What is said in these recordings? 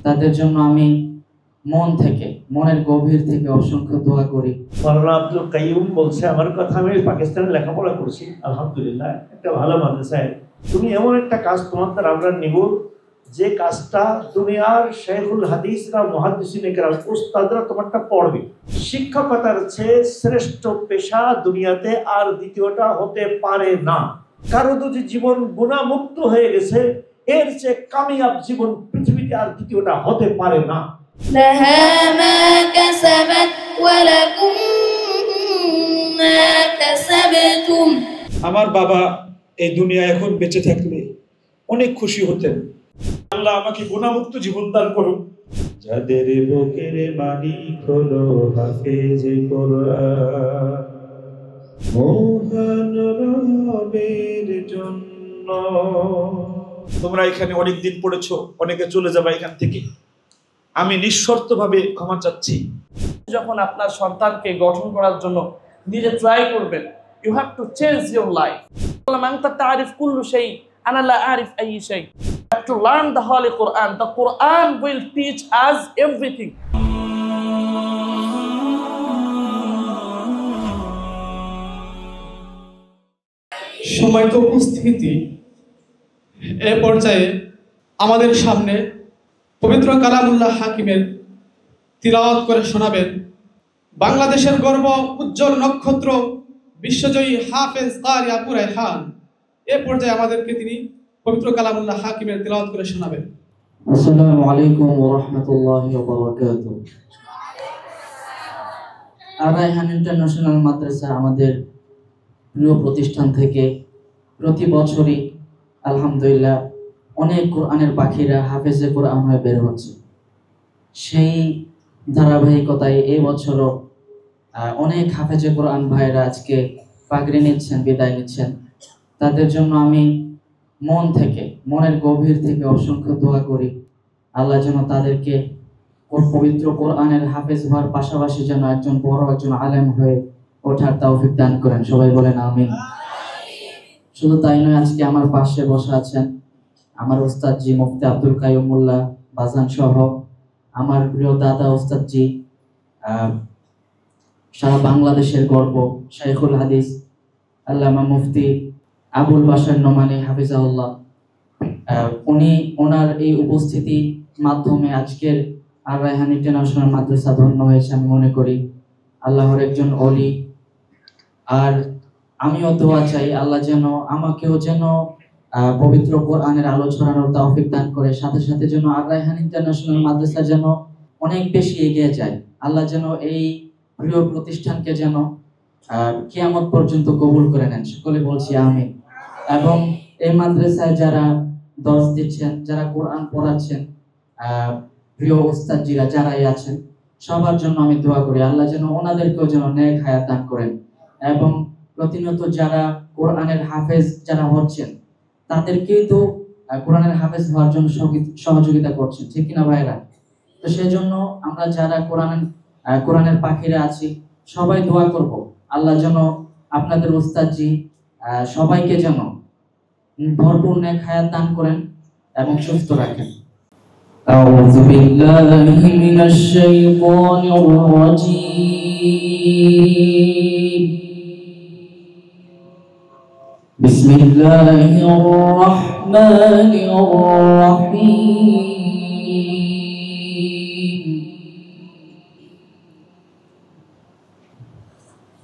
তাদের জন্য আমি মনের গভীর থেকে অসংখ্য দোয়া করি। মাওলানা আব্দুল কাইয়ুম বলছে, আমার কথা, আমি পাকিস্তানে লেখাপড়া করছি, আলহামদুলিল্লাহ একটা ভালো মাদ্রাসায়। তুমি এমন একটা কাজ তোমার দ্বারা আমরা নিব, যে কাজটা দুনিয়ার শেখুল হাদিসরা, মুহাদ্দিসিনে কেরাম, উস্তাদরা তোমারটা পড়বে। শিক্ষকতার চেয়ে শ্রেষ্ঠ পেশা দুনিয়াতে আর দ্বিতীয়টা হতে পারে না। কারো যদি জীবন গুনাহমুক্ত হয়ে গেছে, এর চেয়ে কামিয়াব জীবন পৃথিবীতে আর দ্বিতীয়টা হতে পারে না। لها ما كسبت ولكم ما كسبتم। আমার বাবা এই দুনিয়ায় এখন বেঁচে থাকলে অনেক খুশি হতেন। আল্লাহ আমাকে গুনাহমুক্ত জীবন দান করুন। যাদের বুকের মালিক হলো হাফেজে কোরআন, মহান রবের জন্য। তোমরা এখানে অনেক দিন পড়েছো, অনেকে চলে যাবে এখান থেকে। আমি নিঃশর্তভাবে ক্ষমা চাচ্ছি। যখন আপনার সন্তানকে গঠন করার জন্য নিজে ট্রাই করবেন, you have to change your life. আনতা তারিফ কুল্লু শাই আনা লা আরিফ আই শাই। You have to learn the Holy Quran. The Quran will teach us everything. সম্মানিত উপস্থিতি, এ পর্যায়ে আমাদের সামনে পবিত্র কালামুল্লাহ হাকিমের তিলাওয়াত করে শোনাবেন বাংলাদেশের গর্ব, উজ্জ্বল নক্ষত্র, বিশ্বজয়ী হাফেজ কারি আবু রায়হান। এ পর্যায়ে আমাদেরকে তিনি পবিত্র কালামুল্লাহ হাকিমের তিলাওয়াত করে শোনাবেন। আসসালামু আলাইকুম ওয়া রাহমাতুল্লাহি ওয়া বারাকাতুহু। আর রায়হান ইন্টারন্যাশনাল মাদ্রাসা আমাদের প্রিয় প্রতিষ্ঠান থেকে প্রতি বছরই আলহামদুলিল্লাহ অনেক কোরআনের পাখিরা হাফেজে কোরআন হয়ে বের হচ্ছে। সেই ধারাবাহিকতায় এই বছরও অনেক হাফেজে কোরআন ভাইরা আজকে পাগড়ি নিচ্ছেন, বিদায় নিচ্ছেন। তাদের জন্য আমি মনের গভীর থেকে অসংখ্য দোয়া করি। আল্লাহ যেন তাদেরকে পবিত্র কোরআনের হাফেজ হওয়ার পাশাপাশি যেন একজন বড় একজন আলেম হয়ে ওঠার তৌফিক দান করেন। সবাই বলেন আমিন। শুধু তাই নয়, আজকে আমার পাশে বসে আছেন আমার ওস্তাদ জি মুফতি আব্দুল কাইয়ুম মোল্লা বাজান সহ আমার প্রিয় দাদা ওস্তাদ জি, সারা বাংলাদেশের গর্ব শেখুল হাদিস আল্লামা মুফতি আবুল বাশার নোমানী হাফিজাহুল্লাহ। ওনার এই উপস্থিতি মাধ্যমে আজকের আর রায়হান ইন্টারন্যাশনাল মাদ্রাসা ধন্য হয়েছে আমি মনে করি। আল্লাহর একজন ওলি। আর আমিও দোয়া চাই আল্লাহ যেন আমাকেও যেন পবিত্র কোরআনের আলো ছড়ানোর তৌফিক দান করে, সাথে সাথে যেন আর রায়হান ইন্টারন্যাশনাল মাদ্রাসা যেন অনেক বেশি এগিয়ে যায়। আল্লাহ যেন এই প্রিয় প্রতিষ্ঠানকে যেন কিয়ামত পর্যন্ত কবুল করে নেন। সকলে বলছি আমিন। এবং এই মাদ্রাসায় যারা দর্স দিচ্ছেন, যারা কোরআন পড়াচ্ছেন, প্রিয় ওস্তাদজিরা যারাই আছেন, সবার জন্য আমি দোয়া করি আল্লাহ যেন ওনাদেরকেও যেন নেক হায়াত দান করেন। এবং প্রতিনিয়ত যারা কোরআনের হাফেজ যারা হচ্ছেন তাদেরকেই তো কোরআনের হাফেজ হওয়ার জন্য সহযোগিতা করছেন, ঠিক কিনা ভাইরা? তো সেই জন্য আমরা যারা কোরআনের পাখিরা আছি সবাই দোয়া করব আল্লাহ যেন আপনাদের ওস্তাদজি সবাইকে যেন ভরপুর নেক হায়াত দান করেন এবং সুস্থ রাখেন। আউযু বিল্লাহি মিনাশ শাইতানির রাজীম। বিসমিল্লাহির রাহমানির রাহিম।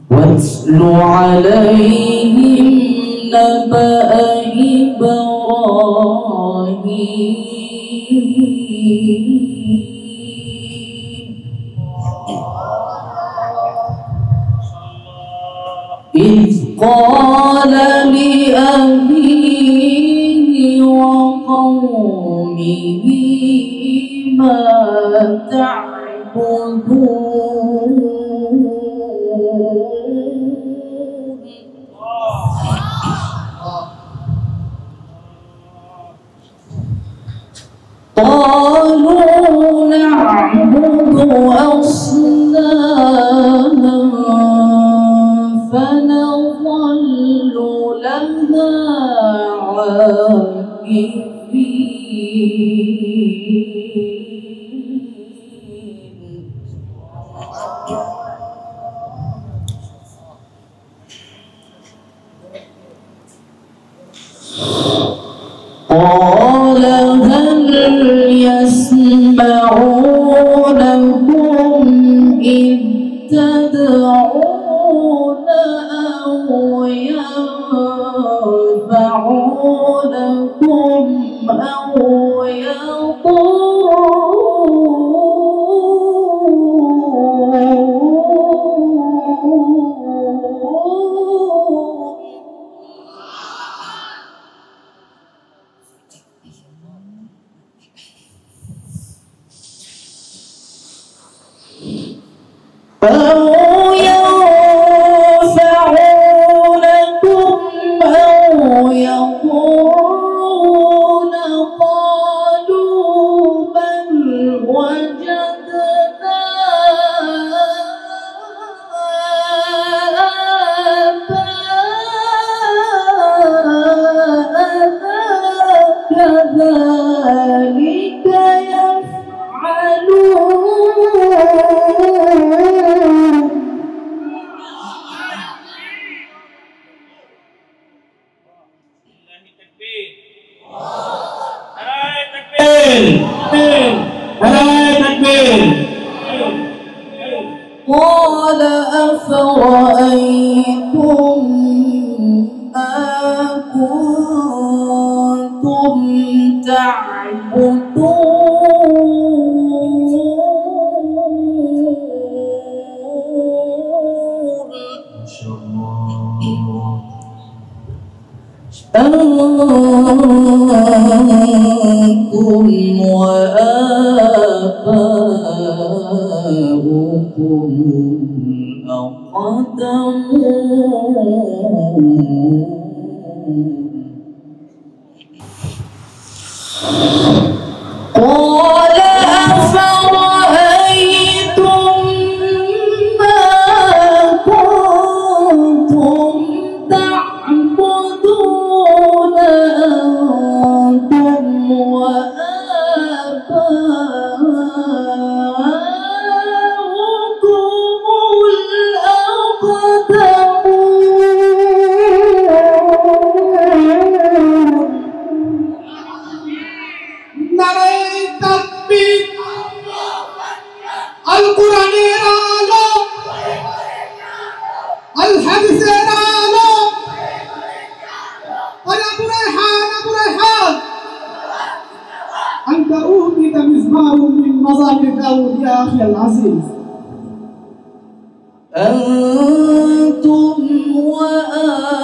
ওয়াতলু আলাইহিম নাবা ইব্রাহিম إذ قال لأبيه وقومه ما تعبدون قالوا نعبد أصناما فنظل لها عاكفين قال هل يسمعونكم إذ تدعون أو ينفعونكم أو يضرون قالوا بل وجدنا كذلك يفعلون. قال أفرأيتم ما كنتم تعبدون أنتم وآباؤكم الأقدمون. قال أفرأيتم ما كنتم تعبدون أنتم وآباؤكم الأقدمون. নারায়ে তাকবীর। আল কোরআনের আলো, আল হাদিসের আলো। আবু রায়হান, আবু রায়হান, أنت أوتيت مزمار من مزامير داود يا أخي العزيز. أنتم وآباؤكم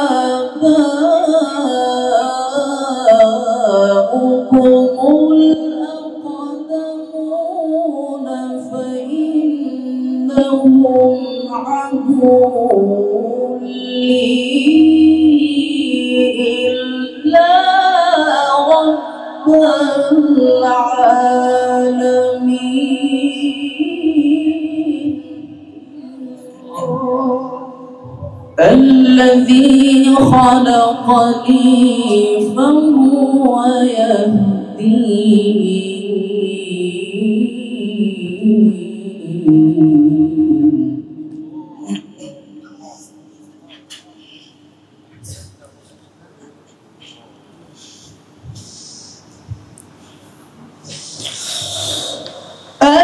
الأقدمون فإنهم عدو لي إلا رب العالمين الذي خلقني فهو يهدين.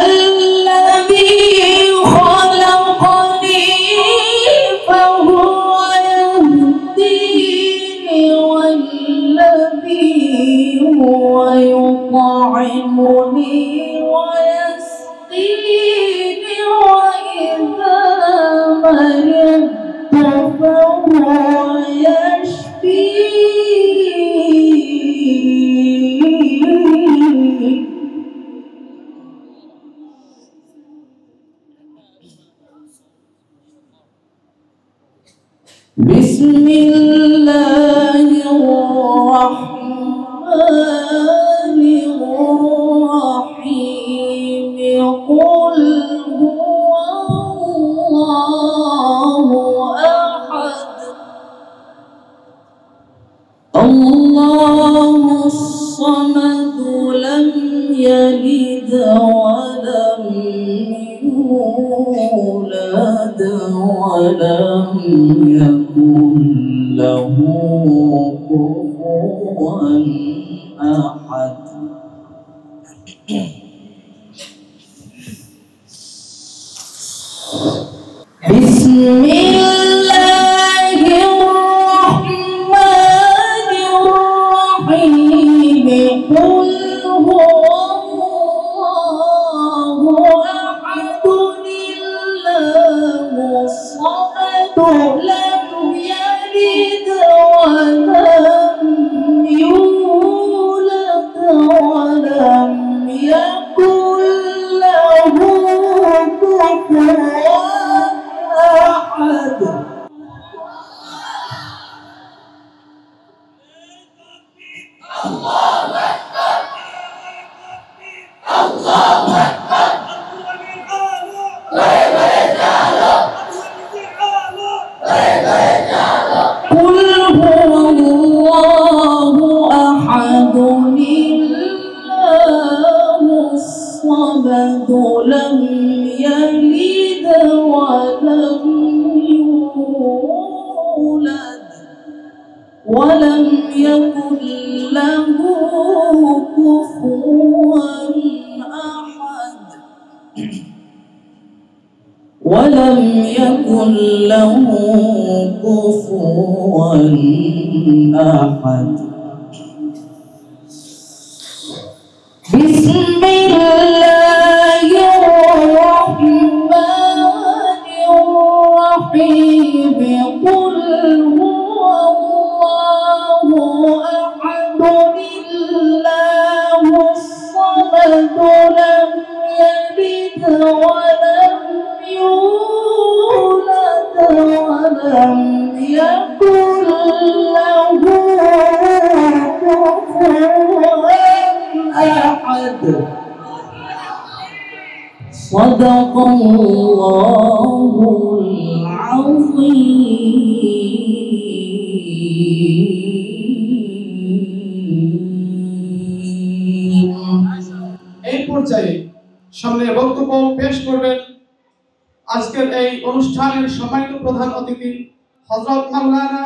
الذي خلقني فهو يهديني والذي هو يطعمني ويسقيني وإذا مرضت فهو يشفيني. بسم الله الرحمن الرحيم. قل الصمد لم يلد ولم يولد ولم يكن له كفوا أحد. بسم الله الرحمن الرحيم. قل هو الله أحد الله الصمد لم يلد ولم يولد ولم يكن له كفوا أحد. قل هو الله أحد الله الصمد لم يلد ولم يولد ولم يكن له كفوا أحد. ولم يكن له كفوا أحد. بسم الله الرحمن الرحيم. قل هو الله أحد الله الصمد لم يلد ولم يولد ولم يكن له كفوا أحد. صدق الله العظيم. এই পর্যায়ে সামনে বক্তব্য পেশ করবেন আজকের এই অনুষ্ঠানের সম্মানিত প্রধান অতিথি হযরত মাওলানা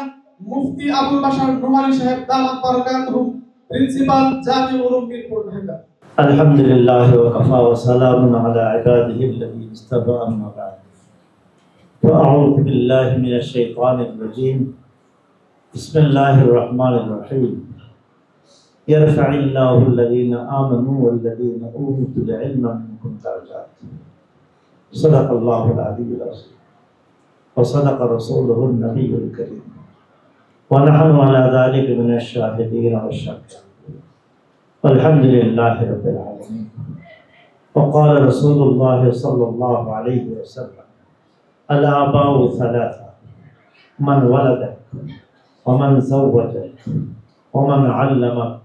মুফতি আবুল বাশার নোমানী সাহেব দামাত বারাকাতুহু, প্রিন্সিপাল জামিউল উলুম মিরপুর ঢাকা। আলহামদুলিল্লাহ ওয়া কাফা ওয়া সালামুন আলা ইবাদিহি আল্লাযীনা ইসতাফা আম্মা বা'দ। فأعوذ بالله من الشيطان الرجيم. بسم الله الرحمن الرحيم. يرفع الله الذين آمنوا والذين أوتوا العلم منكم درجات. صدق الله العلي العظيم وصدق رسوله النبي الكريم ونحن على ذلك من الشاهدين والشاكرين والحمد لله رب العالمين. وقال رسول الله صلى الله عليه وسلم الآباء ثلاثة: من ولدك ومن زوجك ومن علمك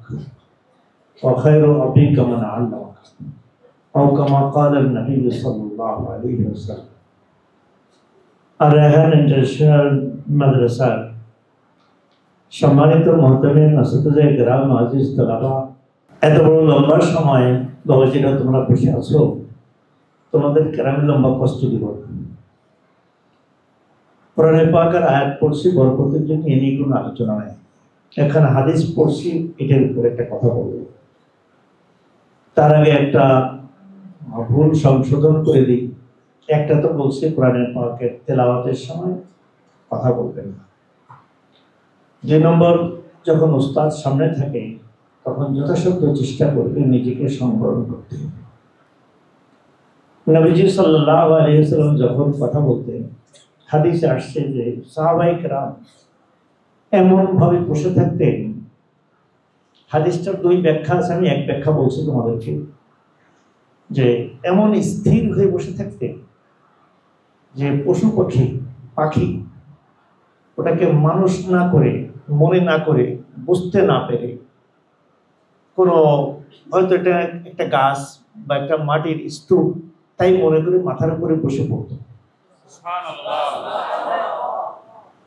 وخير أبيك من علمك أو كما قال النبي صلى الله عليه وسلم. الريحان इंटरनेशनल मदरसा সম্মানিত মুহতামিম আসিফে গ্রাম আজিজ তলাবা, এত বড় লম্বা সময় বাবাজিরা তোমরা বসে আছো, তোমাদেরকে আমি লম্বা কষ্ট দিব। কোরআনে পাকের আয়াত পড়ছি, বরকতের জন্য এ নিয়ে কোনো আলোচনা নাই। এখানে হাদিস পড়ছি, এটার উপরে একটা কথা বলবো। তার আগে একটা ভুল সংশোধন করে দিই। একটা তো বলছি কোরআনের পাকের তেলাওয়াতের সময় কথা বলবেন না। 2 নম্বর, যখন উস্তাদ সামনে থাকে তখন যথাসাধ্য চেষ্টা করবে নিজেকে সংবরণ করতে। নবীজি সাল্লাল্লাহু আলাইহি ওয়াসাল্লাম যখন কথা বলতেন, হাদিসে আসছে যে সাহাবায়ে কেরাম এমন ভাবে বসে থাকতেন। হাদিসটার 2 ব্যাখ্যা আছে, আমি এক ব্যাখ্যা বলছি তোমাদেরকে, যে এমন স্থির হয়ে বসে থাকতেন যে পশু পাখি ওটাকে মানুষ না করে, মনে না করে, বুঝতে না পেরে, কোনো হয়তো এটা একটা গাছ বা একটা মাটির স্তূপ তাই মনে করে মাথার উপরে বসে পড়ত।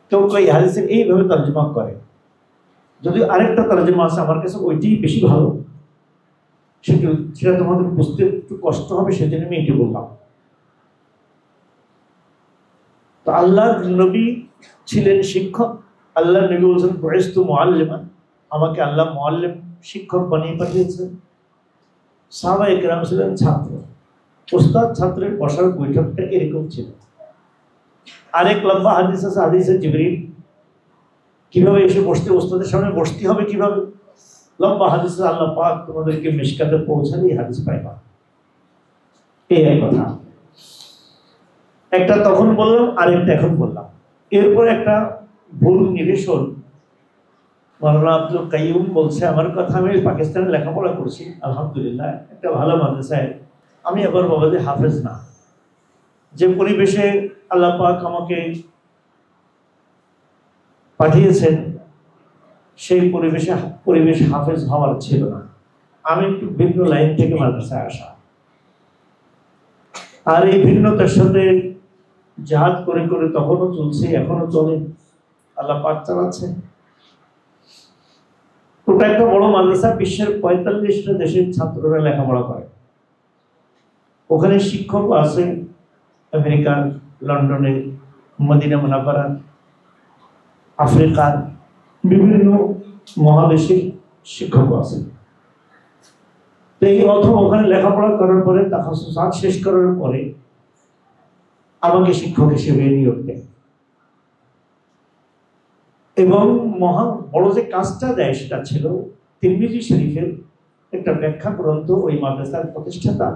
কেউ কই হাদিসের এইভাবে তর্জমা করে যদি আরেকটা তরজমা আছে আমার কাছে ওইটি বেশি ভালো, সেটা তোমাদের বুঝতে একটু কষ্ট হবে, সেজন্য আমি এটি বললাম। তো আল্লাহ নবী ছিলেন শিক্ষক। আল্লাহ নবী বলছেন বুইস্তু মুআল্লিমান, আমাকে আল্লাহ মুআল্লিম শিক্ষক বানিয়ে পাঠিয়েছেন। সাহাবায়ে কেরাম ছিলেন ছাত্র, উস্তাদ ছাত্রের বসার বৈঠকটা এরকম ছিল। আরেক লম্বা হাদিস আছে, হাদিসে জিবরিল, কিভাবে এসে বসতে, উস্তাদের সামনে বসতে হবে কিভাবে, লম্বা হাদিসে আল্লাহ পাক তোমাদেরকে মিশকাতে পৌঁছালে এই হাদিস পাইবা। এই এক কথা, একটা তখন বললাম, আরেকটা এখন বললাম। এরপর একটা ভুল নিবেশন, মাওলানা আব্দুল কাইয়ুম বলছে আমার কথা, আমি পাকিস্তানে লেখাপড়া করছি আলহামদুলিল্লাহ একটা ভালো মাদ্রাসায়, আমি আবার বাবাজি হাফেজ না। যে পরিবেশে আল্লাহ পাক আমাকে পাঠিয়েছেন সেই পরিবেশ হাফেজ হওয়ার ছিল না। আমি একটু ভিন্ন লাইন থেকে মাদ্রাসায় আসা, আর এই ভিন্নতার সাথে জাহাদ করে করে তখনও চলছে, এখনো চলে, আল্লাহ পাক চালাচ্ছে। ওটা একটা বড় মাদ্রাসা, বিশ্বের 45টা দেশের ছাত্ররা লেখাপড়া করে। ওখানে শিক্ষক আছে আমেরিকার, লন্ডনের, মদিনা মুনাওয়ারা, আফ্রিকার, বিভিন্ন মহাদেশের শিক্ষক আছে। তো এই অথবা ওখানে লেখাপড়া করার পরে তাখাসুসাত শেষ করার পরে আমাকে শিক্ষক হিসেবে নিয়োগ দেয়, এবং মহা বড় যে কাজটা দেয় সেটা ছিল তিরমিজি শরীফের একটা ব্যাখ্যা গ্রন্থ ওই মাদ্রাসার প্রতিষ্ঠাতা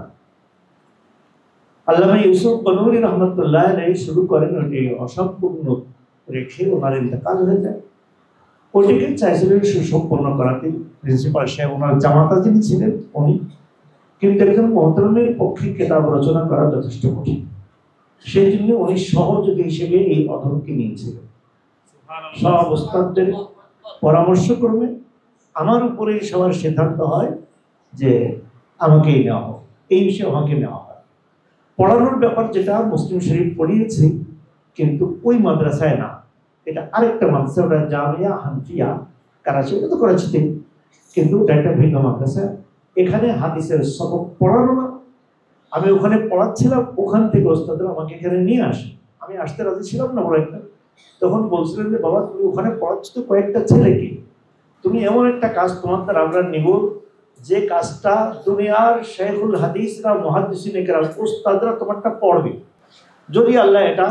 আল্লামা ইউসুফ বনউরি রহমতুল্লাহ আলাইহি শুরু করেন। ওটি অসম্পূর্ণ রেখে ওনার ইন্তেকাল হয়ে যায়। ওটিকে চাইছিলেন সুসম্পন্ন করাতে প্রিন্সিপাল সাহেব, ওনার জামাতা যিনি ছিলেন উনি, কিন্তু একজন মহতরমের পক্ষে কিতাব রচনা করা যথেষ্ট কঠিন, সেই জন্য উনি সহযোগী হিসেবে এই অধমকে নিয়েছিলেন। সব ওস্তাদদের পরামর্শ করবে, আমার উপরে সবার সিদ্ধান্ত হয় যে আমাকেই নেওয়া হোক, এই বিষয়ে আমাকে নেওয়া হয়। পড়ানোর ব্যাপার যেটা মুসলিম শরীফ পড়িয়েছি, কিন্তু ওই মাদ্রাসায় না, এটা আরেকটা মাদ্রাসা, ওটা জামিয়া হানফিয়া করাচি, ওটা তো করাচিতে, কিন্তু ওটা একটা ভিন্ন মাদ্রাসা। এখানে হাদিসের সবক পড়ানো না, আমি ওখানে পড়াচ্ছিলাম, ওখান থেকে ওস্তাদরা আমাকে এখানে নিয়ে আসে। আমি আসতে রাজি ছিলাম না বড় একটা, তখন বলছিলেন যে বাবা তুমি ওখানে পড়াচ্ছ তো কয়েকটা ছেলেকে, তুমি এমন একটা কাজ তোমার দ্বারা আমরা নিব যে কাজটা দুনিয়ার শাইখুল হাদিসরা, মুহাদ্দিসিনে কেরাম, উস্তাদরা তোমারটা পড়বে। যদি আল্লাহ এটা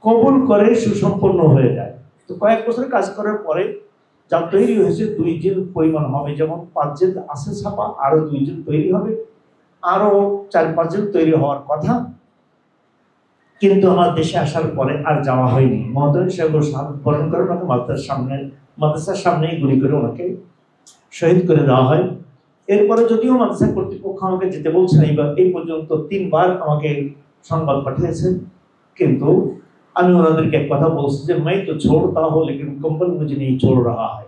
কবুল করে সুসম্পন্ন হয়ে যায়, তো কয়েক বছর কাজ করার পরে যা তৈরি হয়েছে 2 জিলদ পরিমাণ হবে, যেমন 5 জিলদ আছে ছাপা, আরো 2 জিলদ তৈরি হবে, আরো 4-5 জিলদ তৈরি হওয়ার কথা। কিন্তু আমার দেশে আসার পরে আর যাওয়া হয়নি। মহতরম সাহেব শাহাদাত বরণ করে ওনাকে মাদ্রাসার সামনেই গুলি করে ওনাকে শহীদ করে দেওয়া হয়। এরপরে যদিও মাদ্রাসা কর্তৃপক্ষ আমাকে যেতে বলছে না, এই পর্যন্ত 3 বার আমাকে সংবাদ পাঠিয়েছেন, কিন্তু আমি ওনাদেরকে এক কথা বলছি যে मैं तो छोड़ता हूं लेकिन कंबल मुझे नहीं छोड़ रहा है।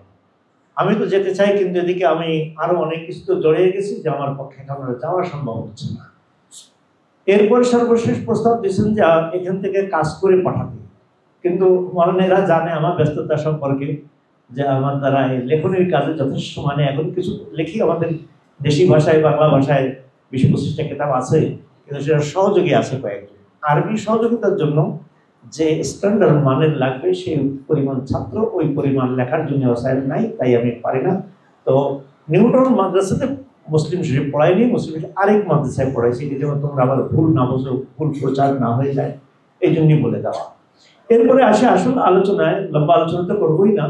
আমি তো যেতে চাই, কিন্তু এদিকে আমি আরো অনেক কিছু তো জড়িয়ে গেছি যে আমার পক্ষে এখন যাওয়া সম্ভব হচ্ছে না। এরপর সর্বশেষ প্রস্তাব দিয়েছেন যে এখান থেকে কাজ করে পাঠাতে, কিন্তু মরণেরা জানে আমার ব্যস্ততা সম্পর্কে, যে আমার দ্বারা লেখনের কাজে যথেষ্ট মানে এখন কিছু লেখি, আমাদের দেশি ভাষায় বাংলা ভাষায় 20-25টা কিতাব আছে, কিন্তু সেটা সহযোগী আছে কয়েকজন। আরবি সহযোগিতার জন্য যে স্ট্যান্ডার্ড মানের লাগবে সেই পরিমাণ ছাত্র, ওই পরিমাণ লেখার জন্য ওসাইল নাই, তাই আমি পারি না। তো নিউটন মাদ্রাসাতে মুসলিম শরীফ পড়াইনি, মুসলিম শরীফ আরেক মাদ্রাসায় পড়াইছি, যেমন তোমরা আবার ভুল না বোঝো, ভুল প্রচার না হয়ে যায়, এই জন্যই বলে দেওয়া। এরপরে আসে আসল আলোচনায়, লম্বা আলোচনা তো করবোই না।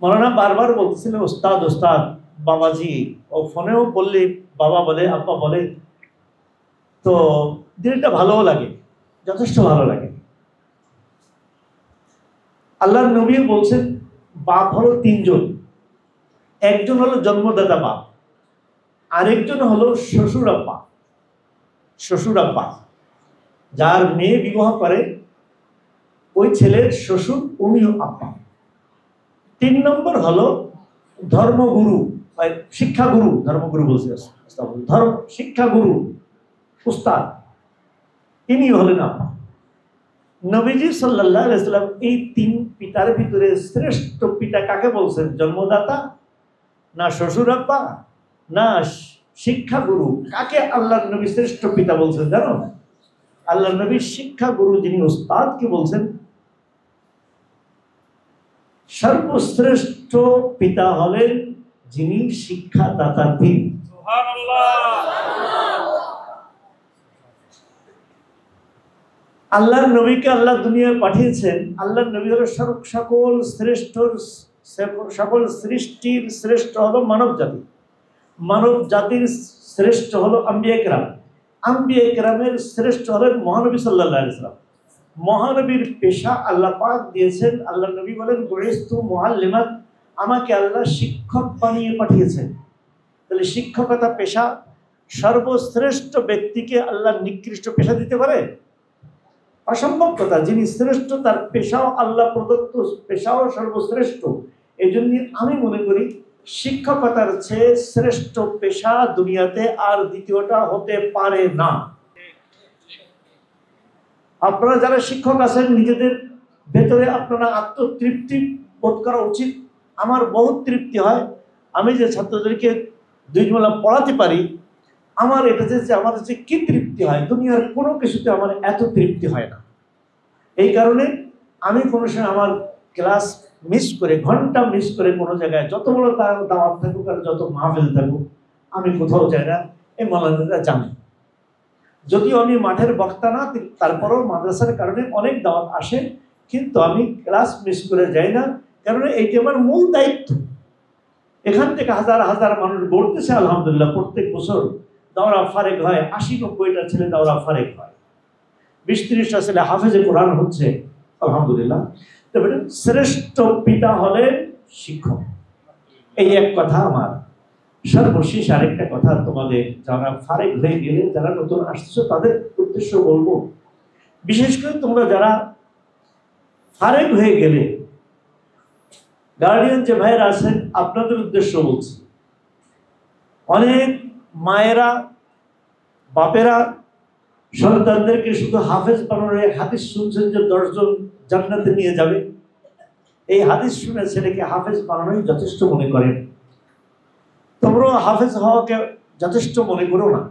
মৌলানা বারবার বলতেছিলেন ওস্তাদ ওস্তাদ বাবাজি, ও ফোনেও বললে বাবা বলে, আব্বা বলে, তো দিনটা ভালোও লাগে, যথেষ্ট ভালো লাগে। আল্লাহর নবী বলছেন বাপ হলো 3 জন, একজন হলো জন্মদাতা বাপ, আরেকজন হলো শ্বশুর আব্বা। শ্বশুর আব্বা যার মেয়ে বিবাহ করে ওই ছেলের শ্বশুর, উনিও আব্বা। 3 নম্বর হলো ধর্মগুরু, শিক্ষাগুরু, ধর্মগুরু বলছে, শিক্ষাগুরু উস্তাদ, ইনি হলেন আব্বা। নবীজি সাল্লাল্লাহু আলাইহি ওয়াসাল্লাম এই তিন পিতার ভিতরে শ্রেষ্ঠ পিতা কাকে বলছেন? জন্মদাতা, না শ্বশুর আব্বা, না শিক্ষা গুরু? কাকে আল্লাহর নবী শ্রেষ্ঠ পিতা বলছেন জানো? আল্লাহর নবী শিক্ষা গুরু যিনি উস্তাদকে বলছেন সর্বশ্রেষ্ঠ পিতা হলেন যিনি শিক্ষাদাতা তিনি। আল্লাহর নবীকে আল্লাহ দুনিয়ায় পাঠিয়েছেন। আল্লাহর নবী হলো সকল সৃষ্টির শ্রেষ্ঠ হলো মানব জাতি। মানব জাতির শ্রেষ্ঠ হলো আম্বিয়া কেরাম। আম্বিয়া কেরামের শ্রেষ্ঠ হলেন মহানবী সাল্লাল্লাহু আলাইহি ওয়াসাল্লাম। মহানবীর পেশা আল্লাহ পাক দিয়েছেন। আল্লাহ নবী বলেন বুইস্তু মুআল্লিমান, আমাকে আল্লাহ শিক্ষক বানিয়ে পাঠিয়েছেন। তাহলে শিক্ষকতা পেশা সর্বশ্রেষ্ঠ ব্যক্তিকে আল্লাহ নিকৃষ্ট পেশা দিতে পারে? অসম্ভব কথা। যিনি শ্রেষ্ঠ তার পেশাও আল্লাহ প্রদত্ত পেশাও সর্বশ্রেষ্ঠ। এই জন্য আমি মনে করি শিক্ষকতার চেয়ে শ্রেষ্ঠ পেশা দুনিয়াতে আর দ্বিতীয়টা হতে পারে না। আপনারা যারা শিক্ষক আছেন নিজেদের ভেতরে আপনারা আত্মতৃপ্তি বোধ করা উচিত। আমার বহুত তৃপ্তি হয় আমি যে ছাত্রদেরকে 2 জুমলা পড়াতে পারি। আমার এটাতে যে আমার যে কি তৃপ্তি হয়, দুনিয়ার কোনো কিছুতে আমার এত তৃপ্তি হয় না। এই কারণে আমি কোনো সময় আমার ক্লাস মিস করে, ঘন্টা মিস করে কোনো জায়গায় যত বড় দাওয়াত থাকুক আর যত মাহফিল থাকুক আমি কোথাও যাই না। এই মাওলানারা জানে, যদিও আমি মাঠের বক্তা না, তারপরেও মাদ্রাসার কারণে অনেক দাওয়াত আসে, কিন্তু আমি ক্লাস মিস করে যাই না। কারণ এইটি আমার মূল দায়িত্ব। এখান থেকে হাজার হাজার মানুষ গড়তেছে আলহামদুলিল্লাহ। প্রত্যেক বছর দাওরা ফারেক হয়, 80-90টা ছেলে দাওরা ফারেক হয়, 20-30টা ছেলে হাফেজে কোরআন হচ্ছে আলহামদুলিল্লাহ। তবে শ্রেষ্ঠ পিতা হলেন শিক্ষক। এই এক কথা আমার। সর্বশেষ আরেকটা কথা তোমাদের, যারা ফারেক হয়ে গেলে, যারা নতুন আসছো তাদের উদ্দেশ্য বলবো, বিশেষ করে তোমরা যারা ফারেক হয়ে গেলে গার্ডিয়ান যে ভাইয়েরা আছেন আপনাদের উদ্দেশ্য বলছি। অনেক মায়েরা বাপেরা সন্তানদেরকে শুধু হাফেজ বানানোর এক হাদিস শুনছেন যে 10 জন জান্নাতে নিয়ে যাবে। এই হাদিস শুনে ছেলেকে হাফেজ বানানোই যথেষ্ট মনে করেন। তোমরাও হাফেজ হওয়াকে যথেষ্ট মনে করো না।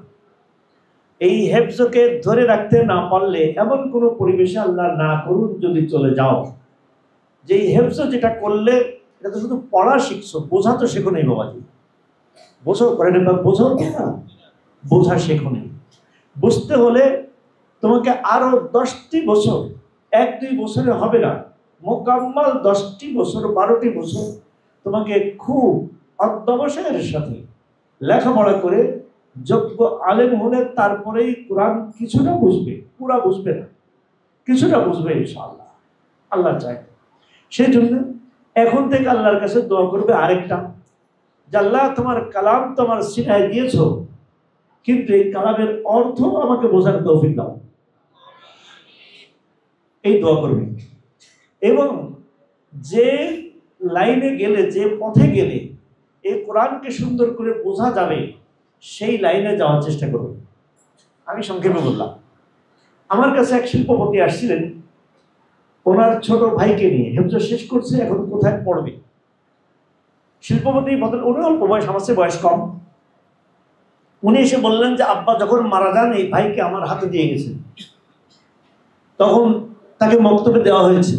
এই হেফজকে ধরে রাখতে না পারলে এমন কোনো পরিবেশে আল্লাহ না করুন যদি চলে যাও, যে এই হেফজ যেটা করলে এটা তো শুধু পড়া শিখছো, বোঝা তো শেখো নেই বাবাজি। বোঝাও করেন বা বোঝাও না, বোঝা শেখো নেই। বুঝতে হলে তোমাকে আরো 10টি বছর, 1-2 বছরে হবে না, মোকাম্মাল 10টি বছর 12টি বছর তোমাকে খুব অধ্যবসায়ের সাথে লেখাপড়া করে যোগ্য আলেম হলে তারপরেই কোরআন কিছুটা বুঝবে, পুরা বুঝবে না, কিছুটা বুঝবে ইনশাআল্লাহ, আল্লাহ চায়। সেই জন্য এখন থেকে আল্লাহর কাছে দোয়া করবে আরেকটা, যে আল্লাহ তোমার কালাম তোমার সিনায় দিয়েছ, কিন্তু এই কালামের অর্থ আমাকে বোঝার তৌফিক দাও। এই দোয়া করবে। এবং যে লাইনে গেলে, যে পথে গেলে এই কোরআনকে সুন্দর করে বোঝা যাবে সেই লাইনে যাওয়ার চেষ্টা করবে। আমি সংক্ষেপে বললাম। আমার কাছে এক শিল্পপতি আসছিলেন, ওনার ছোট ভাইকে নিয়ে, হেফজ শেষ করছে, এখন কোথায় পড়বে। শিল্পপতি বলেন, উনি অল্প বয়স, আমার চেয়ে বয়স কম। উনি এসে বললেন যে আব্বা যখন মারা যান এই ভাইকে আমার হাতে দিয়ে গেছেন। তখন তাকে মক্তবে দেওয়া হয়েছে।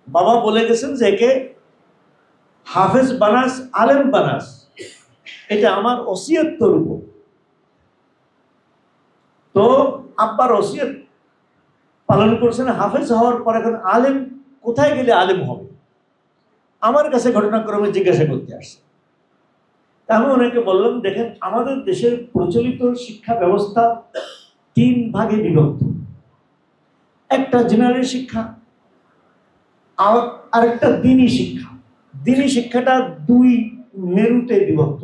বাবা বলে গেছেন যে একে হাফেজ বানাস, আলেম বানাস, এটা আমার ওসিয়ত তোর উপর। তো আব্বার ওসিয়ত পালন করছেন, হাফেজ হওয়ার পর এখন আলেম কোথায় গেলে আলেম হবে, আমার কাছে ঘটনাক্রমে জিজ্ঞাসা করতে আসছে। আমি ওনাকে বললাম, দেখেন আমাদের দেশের প্রচলিত শিক্ষা ব্যবস্থা 3 ভাগে বিভক্ত। একটা জেনারেল শিক্ষা, আর একটা দ্বীনি শিক্ষা। দ্বীনি শিক্ষাটা 2 মেরুতে বিভক্ত,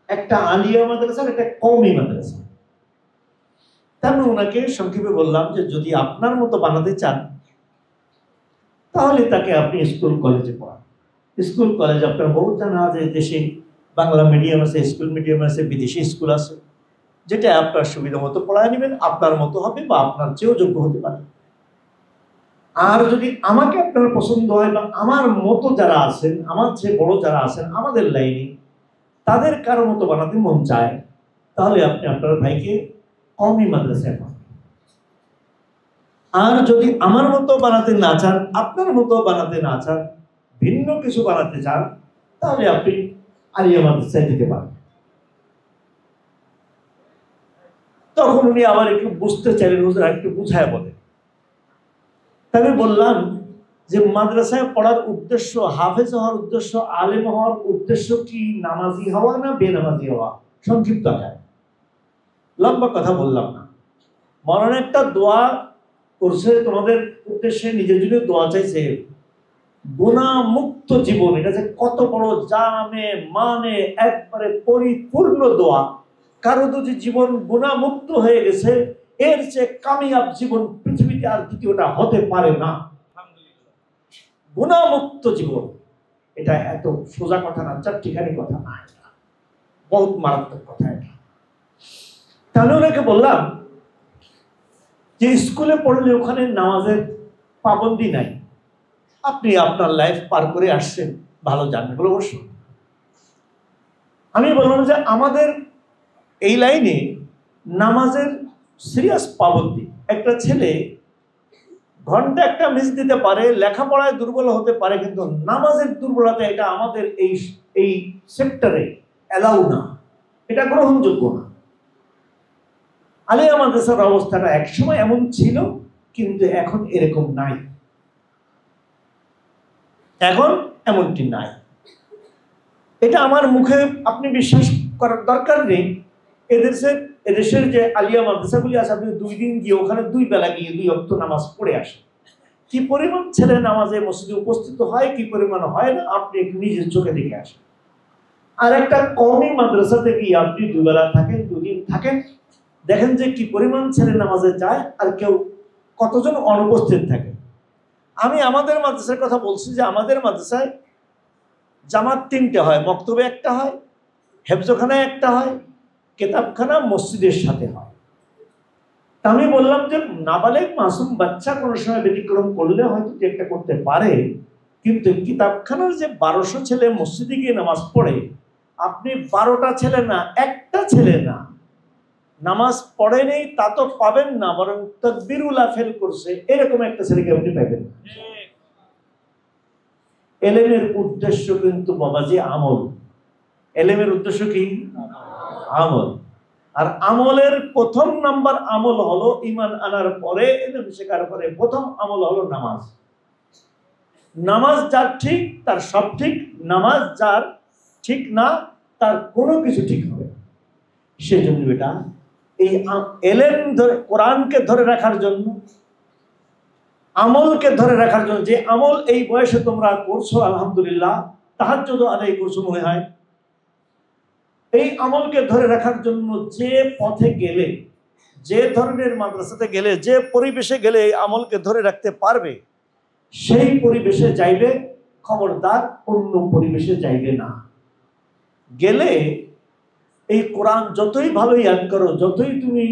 একটা আলিয়া মাদ্রাসা, একটা কওমি মাদ্রাসা। তারপর ওনাকে সংক্ষেপে বললাম যে যদি আপনার মতো বানাতে চান তাহলে তাকে আপনি স্কুল কলেজে পড়ান। স্কুল কলেজ আপনার বহুত জানা আছে, দেশে বাংলা মিডিয়াম আছে, স্কুল মিডিয়াম আছে, বিদেশি স্কুল আছে, যেটা আপনার সুবিধা মতো পড়ায় নেবেন, আপনার মতো হবে বা আপনার চেয়েও যোগ্য হতে পারে। আর যদি আমাকে আপনার পছন্দ হয় বা আমার মতো যারা আছেন, আমার চেয়ে বড় যারা আছেন আমাদের লাইনে, তাদের কারো মতো বানাতে মন চায়, তাহলে আপনি আপনার ভাইকে কওমি মাদ্রাসায় পান। আর যদি আমার মতো বানাতে না চান, আপনার মতো বানাতে না চান, ভিন্ন কিছু বানাতে চান, তাহলে আপনি আলিয়া মাদ্রাসায় দিতে পারেন। তখন উনি আবার একটু বুঝতে চাইলেন, হুজুর একটু বুঝায় বলেন। তাই আমি বললাম যে মাদ্রাসায় পড়ার উদ্দেশ্য, হাফেজ হওয়ার উদ্দেশ্য, আলেম হওয়ার উদ্দেশ্য কি নামাজি হওয়া না বেনামাজি হওয়া? সংক্ষিপ্ত আকারে, লম্বা কথা বললাম না। মরণ একটা দোয়া করছে তোমাদের উদ্দেশ্যে, নিজের জন্য দোয়া চাইছে, গুনাহমুক্ত জীবন। এটা যে কত বড় জামে মানে একবারে পরিপূর্ণ দোয়া। কারো যদি জীবন গুনাহমুক্ত হয়ে গেছে, এর চেয়ে কামিয়াব জীবন পৃথিবীতে আর দ্বিতীয়টা হতে পারে না। গুনাহমুক্ত জীবন, এটা এত সোজা কথা না, চারটিখানি কথা না, এটা বহুত মারাত্মক কথা। এটা তাহলে ওনাকে বললাম যে স্কুলে পড়লে ওখানে নামাজের পাবন্দি নাই, আপনি আপনার লাইফ পার করে আসছেন, ভালো জানেন বলে অবশ্য। আমি বললাম যে আমাদের এই লাইনে নামাজের সিরিয়াস পাবন্দি। একটা ছেলে ঘন্টা একটা মিস দিতে পারে, লেখাপড়ায় দুর্বল হতে পারে, কিন্তু নামাজের দুর্বলতা এটা আমাদের এই সেক্টরে অ্যালাউ না, এটা গ্রহণযোগ্য না। আলিয়া মাদ্রাসার অবস্থাটা একসময় এমন ছিল, কিন্তু এখন এরকম নাই, এখন এমনটি নাই। এটা আমার মুখে আপনি বিশ্বাস করার দরকার নেই। এদেশের যে আলিয়া মাদ্রাসাগুলি আছে, আপনি 2 দিন গিয়ে ওখানে 2 বেলা গিয়ে 2 ওয়াক্ত নামাজ পড়ে আসেন, কি পরিমাণ ছেলে নামাজে মসজিদে উপস্থিত হয়, কি পরিমাণ হয় না, আপনি একটু নিজের চোখে দেখে আসেন। আর একটা কওমি মাদ্রাসাতে গিয়ে আপনি 2 বেলা থাকেন, 2 দিন থাকেন, দেখেন যে কি পরিমাণ ছেলে নামাজে যায় আর কেউ কতজন অনুপস্থিত থাকে। আমি আমাদের মাদ্রাসার কথা বলছি যে আমাদের মাদ্রাসায় জামাত 3টে হয়, মক্তবে একটা হয়, হেফজখানায় একটা হয়, কেতাবখানা মসজিদের সাথে হয়। আমি বললাম যে নাবালেগ মাসুম বাচ্চা কোনো সময় ব্যতিক্রম করলে হয়তো একটা করতে পারে, কিন্তু কিতাবখানার যে 1200 ছেলে মসজিদে গিয়ে নামাজ পড়ে, আপনি 12টা ছেলে না, একটা ছেলে না নামাজ পড়ে নেই তা তো পাবেন না, বরং তাকবীরুল্লাহ ফেল করছে এরকম একটা ছেলেকে আপনি পাবেন। এলেমের উদ্দেশ্য কিন্তু বাবাজি আমল। এলেমের উদ্দেশ্য কি? আমল। আর আমলের প্রথম নাম্বার আমল হলো ঈমান আনার পরে, এলেম শেখার পরে প্রথম আমল হলো নামাজ। নামাজ যার ঠিক তার সব ঠিক, নামাজ যার ঠিক না তার কোনো কিছু ঠিক হবে। সেজন্য এটা এই এলেম ধরে, কোরআনকে ধরে রাখার জন্য, আমলকে ধরে রাখার জন্য, যে আমল এই বয়সে তোমরা করছো আলহামদুলিল্লাহ, তাহাজ্জুদ আদায় করছো মনে হয়, এই আমলকে ধরে রাখার জন্য যে পথে গেলে, যে ধরনের মাদ্রাসাতে গেলে, যে পরিবেশে গেলে এই আমলকে ধরে রাখতে পারবে, সেই পরিবেশে যাইবে, খবরদার অন্য পরিবেশে যাইবে না। গেলে এই কোরআন যতই ভালো ইয়াদ করো, যতই তুমি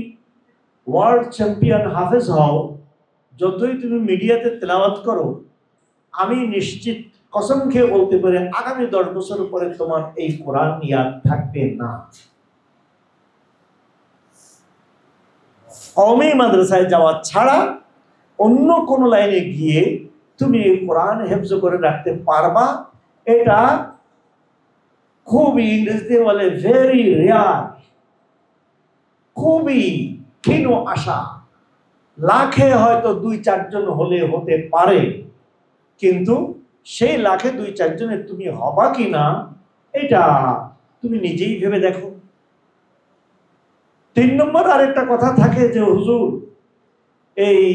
ওয়ার্ল্ড চ্যাম্পিয়ন হাফেজ হও, যতই তুমি মিডিয়াতে তেলাওয়াত করো, আমি নিশ্চিত কসম খেয়ে বলতে পারি আগামী 10 বছর পরে তোমার এই কোরআন ইয়াদ থাকবে না। কওমি মাদ্রাসায় যাওয়া ছাড়া অন্য কোন লাইনে গিয়ে তুমি এই কোরআন হেফজ করে রাখতে পারবা, এটা খুবই, ইংরেজিতে বলে ভেরি রেয়ার, খুবই ক্ষীণ আশা। লাখে হয়তো 2-4 জন হলে হতে পারে, কিন্তু সেই লাখে 2-4 জনে তুমি হবা কিনা এটা তুমি নিজেই ভেবে দেখো। 3 নম্বর আরেকটা কথা থাকে যে হুজুর এই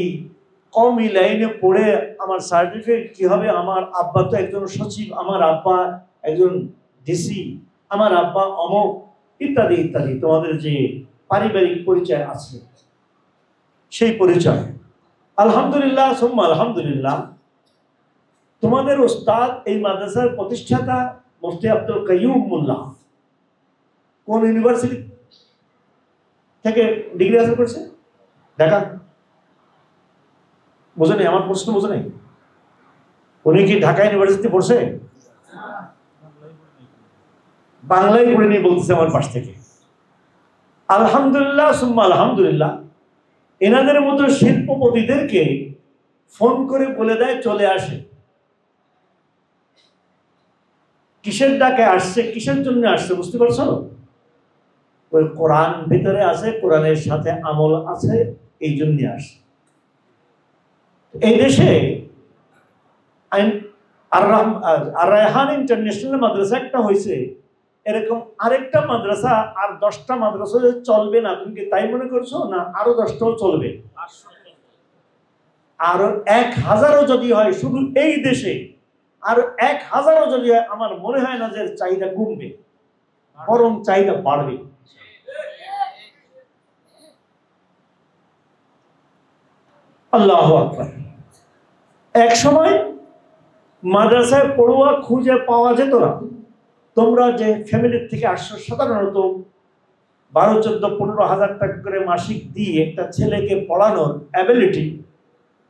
কওমি লাইনে পড়ে আমার সার্টিফিকেট কি হবে, আমার আব্বা তো একজন সচিব, আমার আব্বা একজন ডিসি, আমার আব্বা অমক, ইত্যাদি ইত্যাদি, তোমাদের যে পারিবারিক পরিচয় আছে সেই পরিচয়। আলহামদুলিল্লাহ সুম্মা আলহামদুলিল্লাহ, তোমাদের ওস্তাদ এই মাদ্রাসার প্রতিষ্ঠাতা মুফতি আব্দুল কাইয়ুম মোল্লা কোন ইউনিভার্সিটি থেকে ডিগ্রি হাসিল করছে দেখা? বোঝেনি? আমার প্রশ্ন বোঝেনি? উনি কি ঢাকা ইউনিভার্সিটি পড়ছে? বাংলায় পড়ে নিয়ে বলতেছে আমার পাশ থেকে। আলহামদুলিল্লাহ সুম্মা আলহামদুলিল্লাহ। এনাদের মতো শিল্পপতিদেরকে ফোন করে বলে দেয় চলে আসে। কিসের ডাকে আসছে, কিসের জন্য আসছে বুঝতে পারছো? ওই কোরআন ভিতরে আছে, কোরআনের সাথে আমল আছে, এই জন্য আসে। এই দেশে আর রায়হান ইন্টারন্যাশনাল মাদ্রাসা একটা হয়েছে, এরকম আরেকটা মাদ্রাসা আর 10টা মাদ্রাসা চলবে না। তুমি কি তাই মনে করছো? না, আরো 10টাও চলবে। আরো 1000ও যদি হয় শুধু এই দেশে, আর 1000ও যদি হয়, আমার মনে হয় না যে চাহিদা কমবে, বরং চাহিদা বাড়বে। আল্লাহু আকবার। এক সময় মাদ্রাসায় পড়ুয়া খুঁজে পাওয়া যেত না। তোমরা যে ফ্যামিলির থেকে আসছো, সাধারণত 12, 14, 15 হাজার টাকা করে মাসিক দিয়ে একটা ছেলেকে পড়ানোর অ্যাবিলিটি,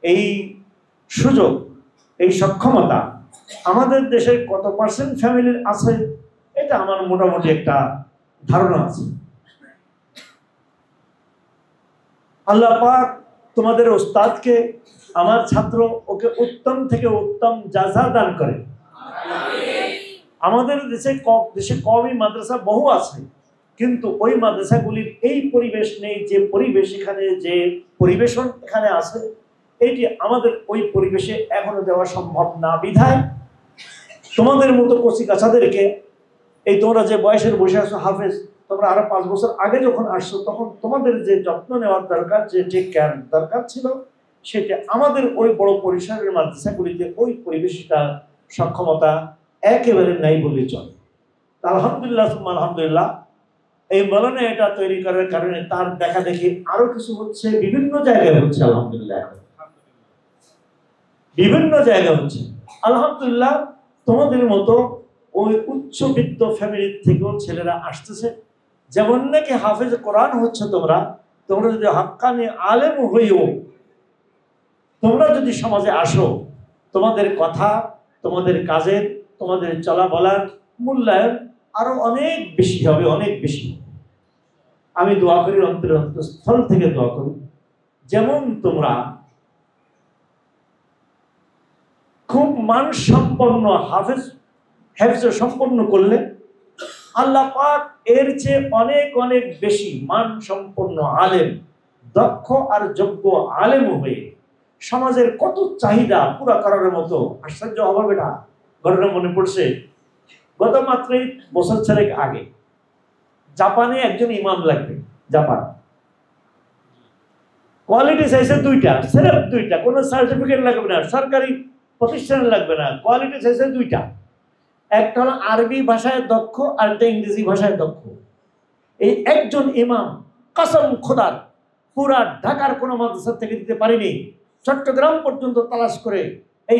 এই সুযোগ, এই সক্ষমতা আমাদের দেশের কত পার্সেন্ট ফ্যামিলির আছে, এটা আমার মোটামুটি একটা ধারণা আছে। আল্লাহ পাক তোমাদের ওস্তাদকে, আমার ছাত্র, ওকে উত্তম থেকে উত্তম জাযা দান করে। আমাদের দেশে কওমি মাদ্রাসা বহু আছে, কিন্তু ওই মাদ্রাসাগুলির এই পরিবেশ নেই যে পরিবেশ এখানে, যে পরিবেশন এখানে আছে, এটি আমাদের ওই পরিবেশে এখনো দেওয়া সম্ভব না। বিধায় তোমাদের মতো কচি কাছাদেরকে, এই তোমরা যে বয়সের বসে আছো হাফেজ, তোমরা আরো 5 বছর আগে যখন আসছো, তখন তোমাদের যে যত্ন নেওয়ার দরকার, যে টেক কেয়ার দরকার ছিল, সেটা আমাদের ওই বড় পরিসরের মাদ্রাসাগুলিতে ওই পরিবেশটা, সক্ষমতা একেবারে নাই বলে চলে। আলহামদুলিল্লাহ আলহামদুলিল্লাহ। এই মলনে এটা তৈরি করার কারণে তার দেখা দেখি আরো কিছু হচ্ছে, বিভিন্ন জায়গায় হচ্ছে। আলহামদুলিল্লাহ, বিভিন্ন জায়গায় হচ্ছে। আলহামদুলিল্লাহ, তোমাদের মতো ওই উচ্চবিত্ত ফ্যামিলির থেকেও ছেলেরা আসতেছে। যেমন নাকি হাফেজ কোরআন হচ্ছে তোমরা, তোমরা যদি হাক্কানি আলেম হইও, তোমরা যদি সমাজে আসো, তোমাদের কথা, তোমাদের কাজের, তোমাদের চলা বলার মূল্যায়ন আরো অনেক বেশি হবে, অনেক বেশি। আমি দোয়া করি, অন্তরস্থল থেকে দোয়া করি, যেমন তোমরা খুব মানসম্পন্ন হেফজ সম্পন্ন করলে, আল্লাহ পাক এর চেয়ে অনেক অনেক বেশি মানসম্পন্ন আলেম, দক্ষ আর যোগ্য আলেম হয়ে সমাজের কত চাহিদা পুরা করার মতো। আশ্চর্য হবে বেটা, ঘটনা মনে পড়ছে, গত মাত্রই বছর 6 আগে জাপানে একজন ইমাম লাগবে। জাপান কোয়ালিটি চাইছে 2টা, সির্ফ 2টা, কোনো সার্টিফিকেট লাগবে না, সরকারি প্রতিষ্ঠান লাগবে না, কোয়ালিটি চাইছে 2টা। একটা হলো আরবি ভাষায় দক্ষ, আর একটা ইংরেজি ভাষায় দক্ষ। এই একজন ইমাম কসম খোদার পুরা ঢাকার কোনো মাদ্রাসা থেকে দিতে পারিনি, চট্টগ্রাম পর্যন্ত তালাশ করে এই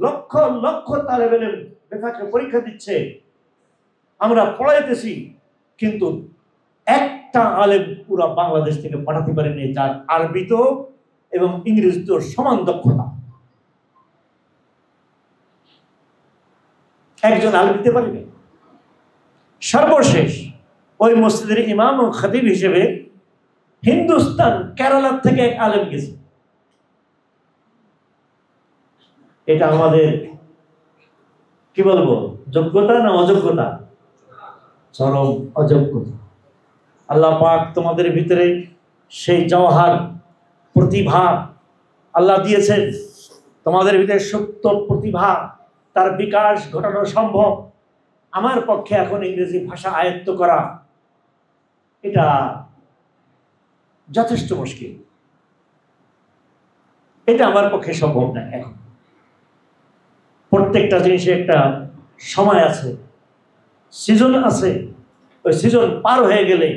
লক্ষ লক্ষ তালেবে ইলম বেফাকে পরীক্ষা দিচ্ছে, আমরা পড়াইতেছি, কিন্তু একটা আলেম পুরা বাংলাদেশ থেকে পাঠাতে পারেনি যার আরবিতে এবং ইংরেজিতে সমান দক্ষতা। একজন আলেম দিতে পারেনি। সর্বশেষ ওই মসজিদের ইমাম ও খতিব হিসেবে হিন্দুস্তান, কেরালা থেকে এক আলেম গেছে। এটা আমাদের কি বলবো, যোগ্যতা না অযোগ্যতা? চরম অযোগ্যতা। আল্লাহ পাক তোমাদের ভিতরে সেই জওহার, প্রতিভা আল্লাহ দিয়েছেন। তোমাদের ভিতরে সুপ্ত প্রতিভা, তার বিকাশ ঘটানো সম্ভব। আমার পক্ষে এখন ইংরেজি ভাষা আয়ত্ত করা এটা যথেষ্ট মুশকিল, এটা আমার পক্ষে সম্ভব না। এখন প্রত্যেকটা জিনিসে একটা সময় আছে, সিজন আছে, ওই সিজন পার হয়ে গেলে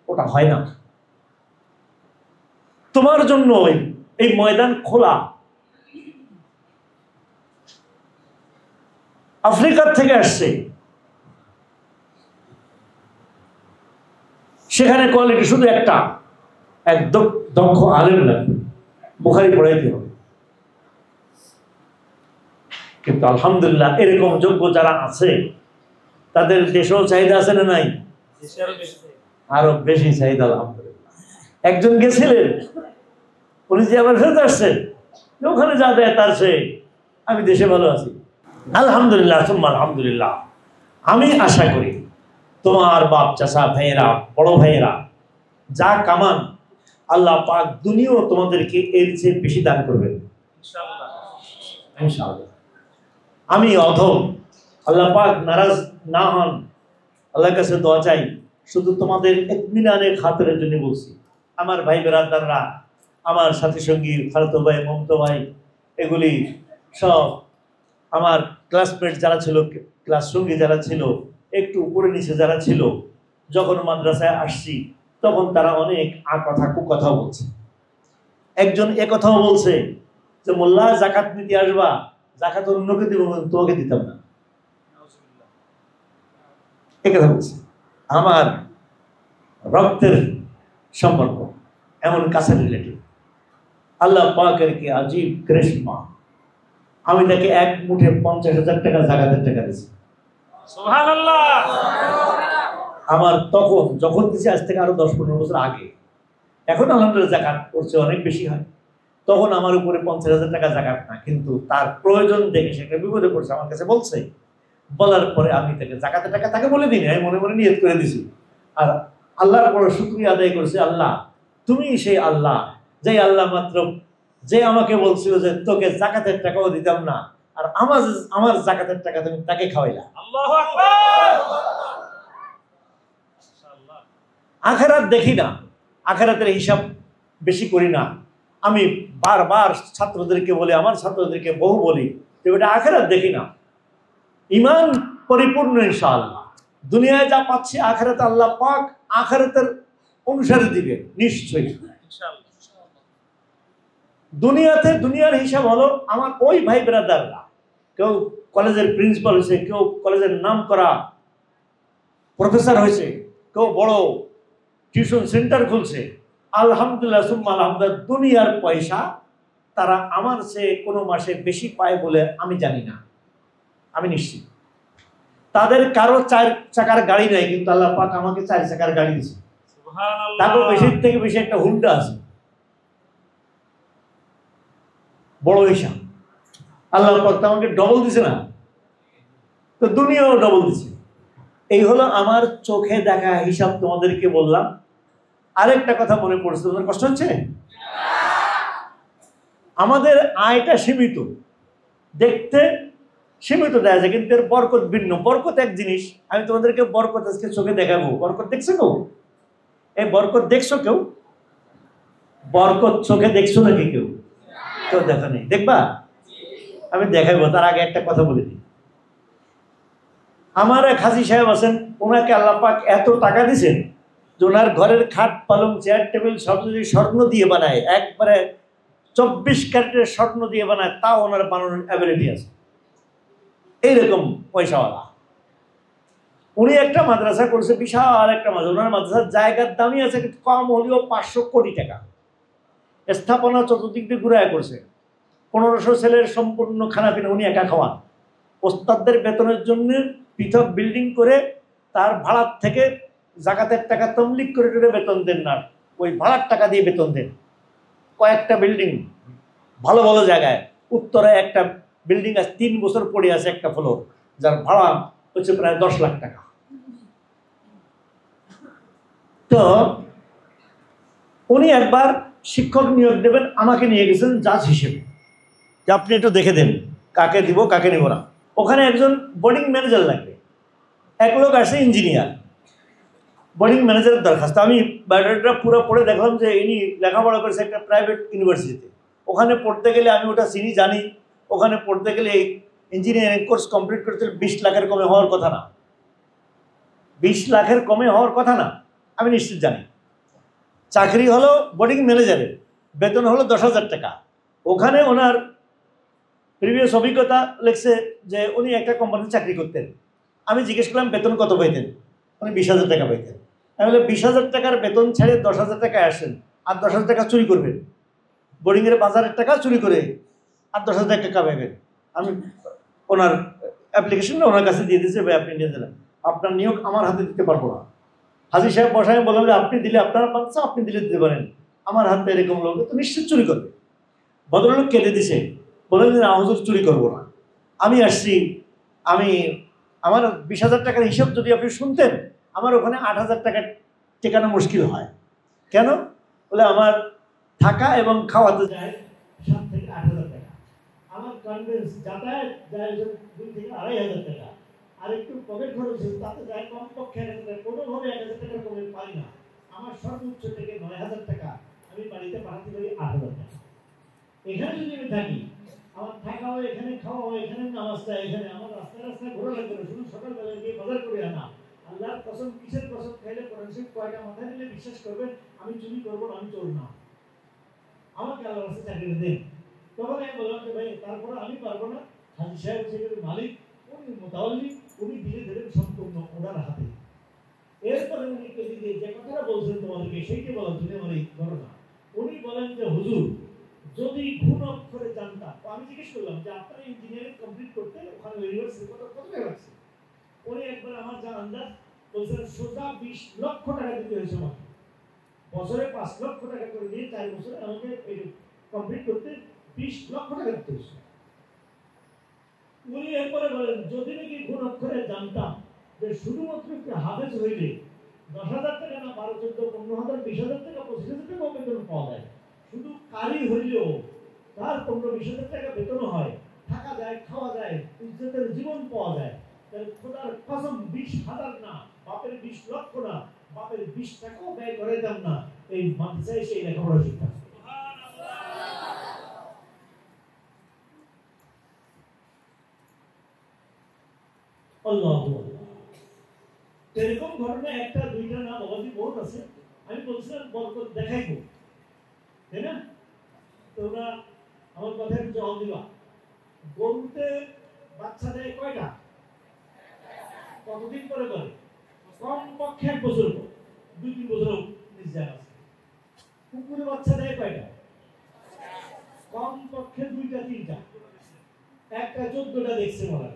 ওটা হয় না। তোমার জন্য এই ময়দান খোলা। আফ্রিকার থেকে আসছে, সেখানে কোয়ালিটি শুধু একটা, এক দক্ষ আলেম লাগবে, বুখারী পড়াইতে হবে, কিন্তু আলহামদুলিল্লাহ এরকম যোগ্য যারা আছে তাদের দেশেও চাহিদা আছে না নাই? আরো বেশি চাহিদা আলহামদুলিল্লাহ। একজন গেছিলেন, উনি যে আবার ফেরত আসছেন, ওখানে যা দেয় তার সে আমি দেশে ভালো আছি আলহামদুলিল্লাহ সুম্মা আলহামদুলিল্লাহ। আমি আশা করি তোমার বাপ চাচা ভাইয়েরা বড় ভাইয়েরা যা কামান আল্লাহ পাক দুনিয়াও তোমাদেরকে এর চেয়ে বেশি দান করবেন ইনশাআল্লাহ। আমি অধম, আল্লাহ পাক নারাজ না হন, আল্লাহর কাছে দোয়া চাই। শুধু তোমাদের ইতমিনানের খাতিরের জন্য বলছি। আমার ভাই বেরাদাররা, আমার সাথী সঙ্গী খালাতো ভাই মমতো ভাই, এগুলি সব আমার ক্লাসমেট যারা ছিল, ক্লাস সঙ্গী যারা ছিল, একটু উপরে নিচে যারা ছিল, যখন মাদ্রাসায় আসছি তখন তারা অনেক কথা কুকথাও বলছে। একজন কথাও বলছে যে মোল্লা জাকাত নিতে আসবা, জাকাত অন্যকে দিব, তোমাকে দিতাম না, কথা বলছে। আমার রক্তের সম্পর্ক, এমন কাছের রিলেটিভ, আল্লাহ পাকের কি আজীব করিশমা। আমি তাকে এক মুঠে 50,000 টাকা জাকাতের টাকা দিয়েছি। সুবহানাল্লাহ। আমার তখন যখন দিয়েছি আজ থেকে আরো 10-15 বছর আগে, এখন আলহামদুলিল্লাহ জাকাত করছে অনেক বেশি হয়, তখন আমার উপরে 50,000 টাকা জাকাত না, কিন্তু তার প্রয়োজন দেখে সেটা বিপদে পড়ছে, আমার কাছে বলছে। বলার পরে আমি তাকে জাকাতের টাকা তাকে বলে দিই, আমি মনে মনে নিয়ত করে দিছি। আর আল্লাহর বড় শুকরিয়া আদায় করছে, আল্লাহ তুমি সেই আল্লাহ, যে আল্লাহ মাত্র যে আমাকে বলছিল যে তোকে জাকাতের টাকাও দিতাম না, আর আমার জাকাতের টাকা তুমি তাকে খাওয়াইলা। আল্লাহু আকবার। আখিরাত দেখি না, আখিরাতের হিসাব বেশি করি না। আমি বারবার ছাত্রদেরকে বলি, আমার ছাত্রদেরকে বহু বলি যে ওটা আখিরাত দেখি না, ঈমান পরিপূর্ণ ইনশাআল্লাহ। দুনিয়ায় যা পাচ্ছি আখিরাতে আল্লাহ পাক আখিরাতের অনুসারে দিবে নিশ্চয়ই ইনশাআল্লাহ। দুনিয়াতে দুনিয়ার হিসাব হলো আমার ওই ভাই ব্রাদাররা, কেউ কলেজের প্রিন্সিপাল হয়েছে, কেউ কলেজের নাম করা প্রফেসর হয়েছে, কেউ বড় টিউশন সেন্টার খুলছে, আলহামদুলিল্লাহ সুম্মা আলহামদুলিল্লাহ। দুনিয়ার পয়সা তারা আমার চেয়ে কোনো মাসে বেশি পায় বলে আমি জানি না, আমি নিশ্চিত। তাদের কারো 4 চাকার গাড়ি নাই, কিন্তু আল্লাহ পাক আমাকে 4 চাকার গাড়ি দিয়েছে। সুবহানাল্লাহ। তারপর বেশির থেকে বেশি একটা হুন্ডা আছে, বড় হিসাব। আল্লাহ পাক আমাকে ডবল দিছে না, তো দুনিয়াও ডবল দিছে। এই হলো আমার চোখে দেখা হিসাব, তোমাদেরকে বললাম। আরেকটা কথা মনে পড়ছে, তোমাদের কষ্ট হচ্ছে? আমাদের আয়টা সীমিত, দেখতে সীমিত দেখা যায়, কিন্তু এর বরকত ভিন্ন। বরকত এক জিনিস, আমি তোমাদেরকে বরকত আজকে চোখে দেখাবো। বরকত দেখছো কেউ? এই বরকত দেখছো কেউ? বরকত চোখে দেখছো নাকি কেউ? কেউ দেখা নেই, দেখবা? আমি দেখাবো। তার আগে একটা কথা বলে দিই। আমার এক হাজী সাহেব আছেন, ওনাকে আল্লাহ পাক এত টাকা দিয়েছেন যে ওনার ঘরের খাট পালং চেয়ার টেবিল সব যদি স্বর্ণ দিয়ে বানায়, একবারে 24 ক্যারেটের স্বর্ণ দিয়ে বানায়, তাও ওনার বানানোর অ্যাবিলিটি আছে। এইরকম পয়সাওয়ালা। উনি একটা মাদ্রাসা করছে, বিশাল একটা মাদ্রাসা। ওনার মাদ্রাসার জায়গার দামই আছে কম হলেও 500 কোটি টাকা। স্থাপনা চতুর্দিক দিয়ে ঘুরায় করছে। 1500 ছেলের সম্পূর্ণ খানাপিনা উনি একা খাওয়ান। ওস্তাদদের বেতনের জন্য পৃথক বিল্ডিং করে তার ভাড়ার থেকে জাকাতের টাকা তমলিক করে বেতন দেন না, ওই ভাড়ার টাকা দিয়ে বেতন দেন। কয়েকটা বিল্ডিং ভালো ভালো জায়গায়, উত্তরে একটা বিল্ডিং আছে 3 বছর পড়ে আছে একটা ফ্লোর, যার ভাড়া হচ্ছে প্রায় 10 লাখ টাকা। তো উনি একবার শিক্ষক নিয়োগ দেবেন, আমাকে নিয়ে গেছেন জাজ হিসেবে, যে আপনি একটু দেখে দেন কাকে দিব কাকে নিব না। ওখানে একজন বোর্ডিং ম্যানেজার লাগবে, এক লোক আসে ইঞ্জিনিয়ার, বোর্ডিং ম্যানেজারের দরখাস্ত। আমি বায়োডাটা পুরো পড়ে দেখলাম যে ইনি লেখাপড়া করেছে একটা প্রাইভেট ইউনিভার্সিটিতে। ওখানে পড়তে গেলে আমি ওটা চিনি জানি, ওখানে পড়তে গেলে এই ইঞ্জিনিয়ারিং কোর্স কমপ্লিট করতে 20 লাখের কমে হওয়ার কথা না, 20 লাখের কমে হওয়ার কথা না, আমি নিশ্চিত জানি। চাকরি হলো বোর্ডিং ম্যানেজারের, বেতন হলো 10,000 টাকা। ওখানে ওনার প্রিভিয়াস অভিজ্ঞতা লেখছে যে উনি একটা কোম্পানিতে চাকরি করতেন। আমি জিজ্ঞেস করলাম বেতন কত পাইতেন, উনি 20,000 টাকা পাইতেন। আমি বললাম 20,000 টাকার বেতন ছেড়ে 10,000 টাকায় আসেন, আর 10,000 টাকা চুরি করবেন, বোর্ডিংয়ের 5,000 টাকা চুরি করে আর 10,000 টাকা পাবেন। আমি ওনার অ্যাপ্লিকেশনটা ওনার কাছে দিয়ে দিয়েছে, ভাই আপনি নিয়ে দিলেন, আপনার নিয়োগ আমার হাতে দিতে পারবো না। হাজি সাহেব বসায় বললাম যে আপনি দিলে আপনার বাচ্চা, আপনি দিলে দিতে পারেন, আমার হাতে এরকম লোক তো নিশ্চিত চুরি করবে। ভদ্রলোক কেটে দিছে, বললেন যে না হুজুর চুরি করবো না। আমি আসছি, আমার 20,000 টাকার হিসাব যদি আপনি শুনতেন, আমার ওখানে 8,000 টাকা টেকানো মুশকিল হয়। কেন? বলে আমার থাকা এবং খাওয়াতে যায় 7 থেকে 8,000 টাকা, আমার কনভেন্স যাতায়াত যায় 2 থেকে 2,500 টাকা, আর একটু পকেট খরচ তাতে যায় কমপক্ষে 1,000 টাকা, কোনোভাবে 1,000 টাকার কমে পারি না। আমার সর্বোচ্চ থেকে 9,000 টাকা আমি বাড়িতে পাঠাতে পারি 8,000 টাকা। এখানে যদি আমি থাকি, আমার থাকাও এখানে, খাওয়াও এখানে, নামাজটা এখানে, আমার রাস্তায় রাস্তায় ঘোরা লাগবে না, শুধু সকালবেলা গিয়ে বাজার করে আনা। আল্লাহর কসম, কিসের কসম খাইলে কোরআন শরীফ কয়টা মাথায় নিলে বিশ্বাস করবেন আমি চুরি করবো না, আমি চোর না, আমাকে আল্লাহর রাস্তায় চাকরি দেন। তখন আমি বললাম যে ভাই তারপরে আমি পারবো না, হাজি সাহেব সেখানে মালিক, উনি মোতাওয়াল্লি, উনি ধীরে ধীরে সম্পূর্ণ ওনার হাতে। এরপরে উনি কেটে দিয়ে যে কথাটা বলছেন তোমাদেরকে সেইটি বলার জন্য আমার এই ঘটনা। উনি বলেন যে হুজুর যদি ঘুণ অক্ষরে জানতাম, আমি জিজ্ঞেস করলাম যে আপনার ইঞ্জিনিয়ারিং কমপ্লিট করতে ওখানে ইউনিভার্সিটি কত টাকা লাগছে? উনি একবার আমার যা আন্দাজ বলছেন সোজা 20 লক্ষ টাকা দিতে হয়েছে আমাকে, বছরে 5 লক্ষ টাকা করে দিয়ে 4 বছরে আমাকে কমপ্লিট করতে 20 লক্ষ টাকা দিতে হয়েছে। উনি এরপরে বলেন যদি নাকি ঘুণ অক্ষরে জানতাম যে শুধুমাত্র একটু হাফেজ হইলে 10,000 টাকা না 12, 14, 15,000, 20,000 টাকা, 25,000 টাকা বেতন পাওয়া যায়, শুধু কারি হইলেও তার 15-20,000 টাকা বেতন হয়, থাকা যায়, খাওয়া যায়, ইজ্জতের জীবন পাওয়া যায়, তাহলে খোদার কসম 20,000 না, বাপের 20 লক্ষ না, বাপের 20 টাকাও ব্যয় করে দেন না এই মাদ্রাসায় সেই লেখাপড়া শিক্ষা। আল্লাহু আল্লাহ। এরকম ঘটনা একটা দুইটা না বাবাজি বহুত আছে। আমি বলছিলাম বরকত দেখাইবো, তাই না? তোমরা আমার কথার জবাব দিবা। গরুতে বাচ্চা দেয় কয়টা? কতদিন পরে করে? কমপক্ষে 1 বছর পর, 2-3 বছর নিশ্চয় আছে। কুকুরে বাচ্চা দেয় কয়টা? কমপক্ষে 2টা 3টা, একটা 14টা দেখছে বলা,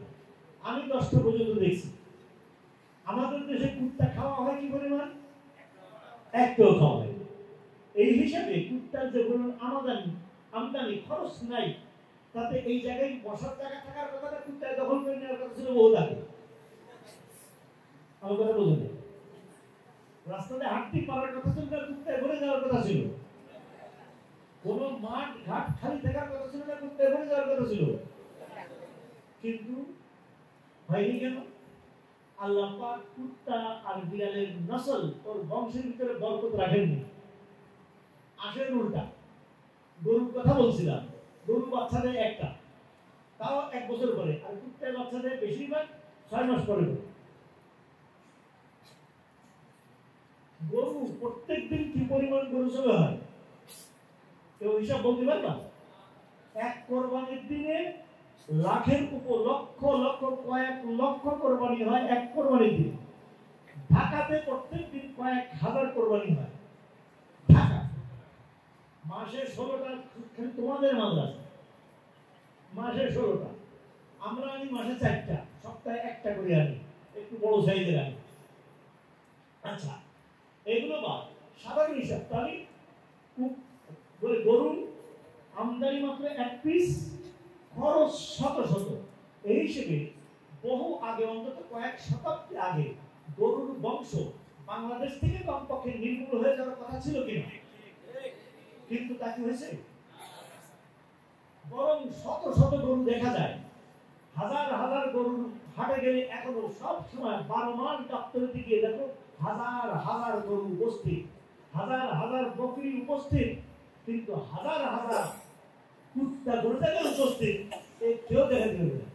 আমি 10টা পর্যন্ত দেখছি। আমাদের দেশে কুত্তা খাওয়া হয় কি পরিমাণ? একটাও খাওয়া হয়। এই হিসাবে কুত্তার যে পরিমাণ আমদানি খরচ নাই, তাতে এই জায়গায় বসার জায়গা থাকার কথাটা কুত্তায় দখল করে নেওয়ার কথা ছিল বহুত আগে। আমার কথা বলুন, রাস্তাতে হাঁটতে পারার কথা ছিল না, কুত্তায় ভরে যাওয়ার কথা ছিল। কোন মাঠ ঘাট খালি থাকার কথা ছিল না, কুত্তায় ভরে যাওয়ার কথা ছিল। কিন্তু হয়নি কেন? আল্লাহ পাক কুত্তা আর বিড়ালের নসল ওর বংশের ভিতরে বরকত রাখেননি, আসেন উল্টা। গরুর কথা বলছিলাম, গরু বাচ্চা দেয় একটা, তাও 1 বছর পরে, আর কুত্তায় বাচ্চা দেয় বেশিরভাগ 6 মাস পরে। গরু প্রত্যেকদিন কি পরিমাণ গরু জবে হয় কেউ হিসাব বলতে পারবা? এক কোরবানির দিনে লাখের উপর লক্ষ লক্ষ কয়েক লক্ষ কোরবানি হয় এক কোরবানির দিনে। ঢাকাতে প্রত্যেকদিন কয়েক হাজার কোরবানি হয়। ঢাকা মাসে 16টা, তোমাদের মাদ্রাসা মাসে 16টা, আমরা আনি মাসে 4টা, সপ্তাহে 1টা করে আনি, একটু বড় সাইজের আনি। আচ্ছা, এগুলো বা সাধারণ হিসাব, তাহলে গরু আমদানি মাত্র 1 পিস, খরচ শত শত। এই হিসেবে বহু আগে, অন্তত কয়েক শতাব্দী আগে গরুর বংশ বাংলাদেশ থেকে কমপক্ষে নির্মূল হয়ে যাওয়ার কথা ছিল কিনা? কিন্তু তা কি হয়েছে? বরং শত শত গরু দেখা যায়, হাজার হাজার গরুর হাটে গেলে এখনো সব সময় 12 মাস দপ্তরের দিকে দেখো হাজার হাজার গরু উপস্থিত, হাজার হাজার বকরি উপস্থিত, কিন্তু হাজার হাজার কুত্তা গরু উপস্থিত কেউ দেখা যাবে না।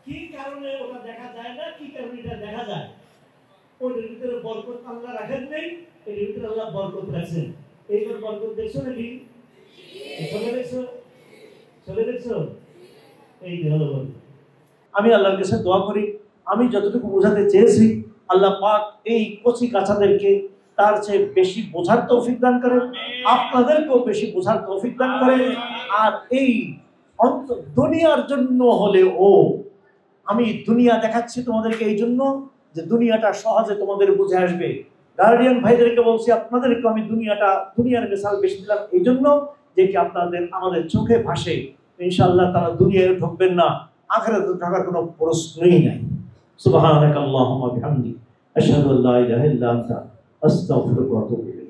কি কারণে ওটা দেখা যায় না? কি কারণে এটা দেখা যায়? ওটার ভিতরে বরকত আল্লাহ রাখেন নেই, এর ভিতরে আল্লাহ বরকত রাখছেন। এইবার বরকত দেখছো নাকি? চলে দেখছো? চলে দেখছো? এই হলো বরকত। আমি আল্লাহর কাছে দোয়া করি, আমি যতটুকু বোঝাতে চেয়েছি আল্লাহ পাক এই কচি কাঁচাদেরকে তার চেয়ে বেশি বোঝার তৌফিক দান করেন, আপনাদেরকেও বেশি বোঝার তৌফিক দান করেন। আর এই দুনিয়ার জন্য হলে আমি দুনিয়া দেখাচ্ছি তোমাদেরকে এই জন্য যে দুনিয়াটা সহজে তোমাদের বুঝে আসবে। গার্ডিয়ান ভাইদেরকে বলছি আপনাদেরকে আমি দুনিয়ার মিসাল বেশি দিলাম এই জন্য যে কি আমাদের চোখে ভাসে। ইনশাআল্লাহ তারা দুনিয়ায় ঢুকবেন না, আখিরাতে ঢোকার কোনো প্রশ্নই নাই। সুবহানাকাল্লাহুম্মা বিহামদিক আশহাদু আল্লা ইলাহা ইল্লা আনতা আস্তাগফিরুকা ওয়া আতুবু ইলাইক।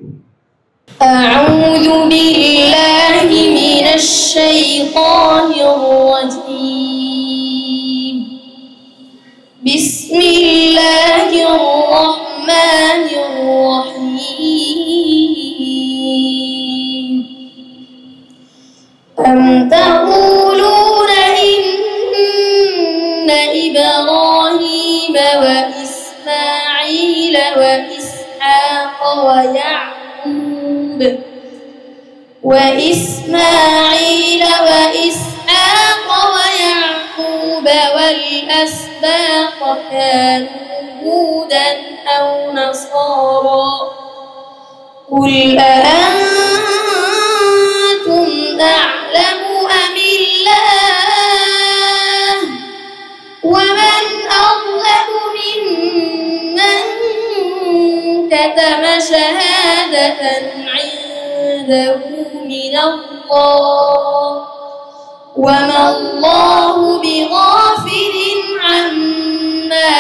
أعوذ بالله من الشيطان الرجيم. بسم الله الرحمن الرحيم. أم تقولون إن إبراهيم وإسماعيل وإسحاق ويعقوب والأسباط كانوا هودا أو نصارى قل أأنتم أعلم أم الله ومن أظلم ممن كتم شهادة عنده من الله وما الله بغافل عما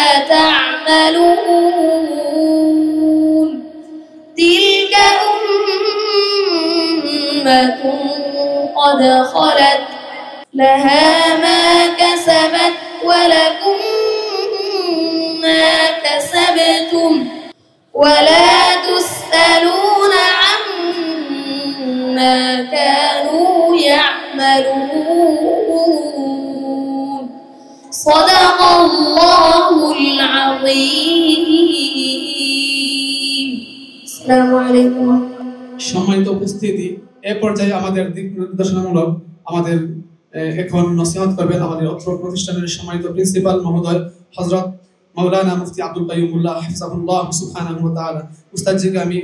تعملون تلك أمة قد خلت لها ما كسبت ولكم ما كسبتم ولا تسألون عما كانوا يعملون صدق الله العظيم. السلام عليكم. সম্মানিত উপস্থিতি, এ পর্যায়ে আমাদের দিক নির্দেশনামূলক আমাদের এখন নসিহত করবেন আমাদের অত্র প্রতিষ্ঠানের সম্মানিত প্রিন্সিপাল মহোদয় হযরত মাওলানা মুফতি আব্দুল কাইয়ুমুল্লাহ হাফিজাহুল্লাহ সুবহানাহু ওয়া তাআলা। উস্তাদজিকে আমি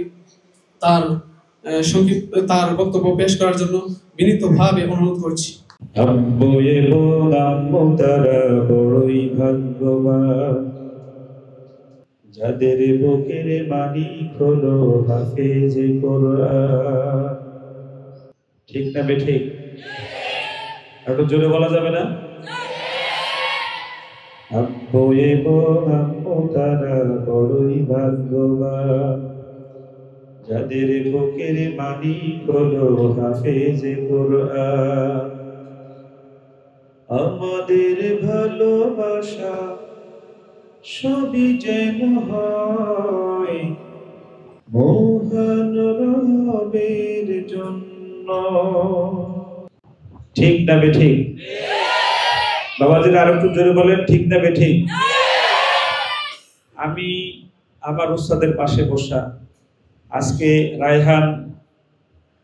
তার বক্তব্য পেশ করার জন্য বিনীতভাবে অনুরোধ করছি। আব্বু এবং আম্মু তারা বড়ই ভাগ্যবান, যাদের বুকের মালিক হলো হাফেজে কোরআন। ঠিক না বেঠিক? একটু জোরে বলা যাবে না? আব্বু এবং আম্মু তারা বড়ই ভাগ্যবান, যাদের বুকের মালিক হলো হাফেজে কোরআন। আমাদের ভালোবাসা সবই যেন হয় মহান রবের জন্য। ঠিক না বেঠিক? বাবাজিরা আর একটু জোরে বলেন, ঠিক না বেঠিক? আমি আমার উস্তাদের পাশে বসা, আজকে রায়হান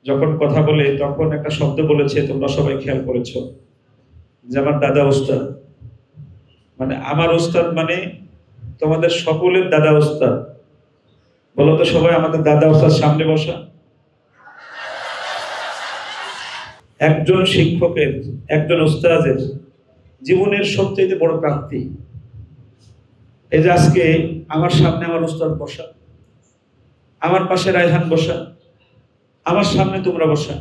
যখন কথা বলে তখন একটা শব্দ বলেছে, তোমরা সবাই খেয়াল করেছো, যে আমার দাদা উস্তাদ। মানে আমার উস্তাদ মানে তোমাদের সকলের দাদা উস্তাদ। বলো তো সবাই, আমাদের দাদা উস্তাদ সামনে বসা। একজন শিক্ষকের, একজন উস্তাদের জীবনের সবচেয়ে বড় প্রাপ্তি এই যে আজকে আমার সামনে আমার উস্তাদ বসা, আমার পাশে রায়হান বসা, আমার সামনে তোমরা বসা।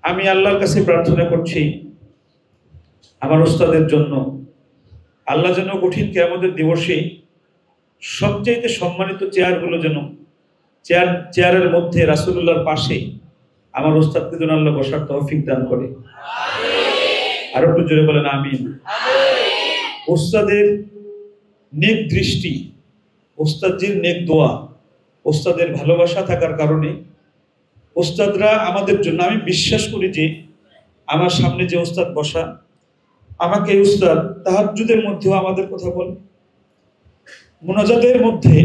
আমি আল্লাহর কাছে প্রার্থনা করছি আমার উস্তাদের জন্য, আল্লাহ যেন কঠিন কিয়ামতের দিবসে সবচেয়ে সম্মানিত চেয়ারগুলো যেন চেয়ারের মধ্যে রাসূলুল্লাহর পাশে আমার উস্তাদকে যেন আল্লাহ বসার তৌফিক দান করে। আর একটু জোরে বলেন আমিন। উস্তাদের নেক দৃষ্টি, উস্তাদজির নেক দোয়া, উস্তাদের ভালোবাসা থাকার কারণে উস্তাদরা আমাদের জন্য, আমি বিশ্বাস করি যে আমার সামনে যে উস্তাদ বসা, আমাকে উস্তাদ তাহাজ্জুদের মধ্যেও আমাদের কথা বলে, মুনাজাতের মধ্যে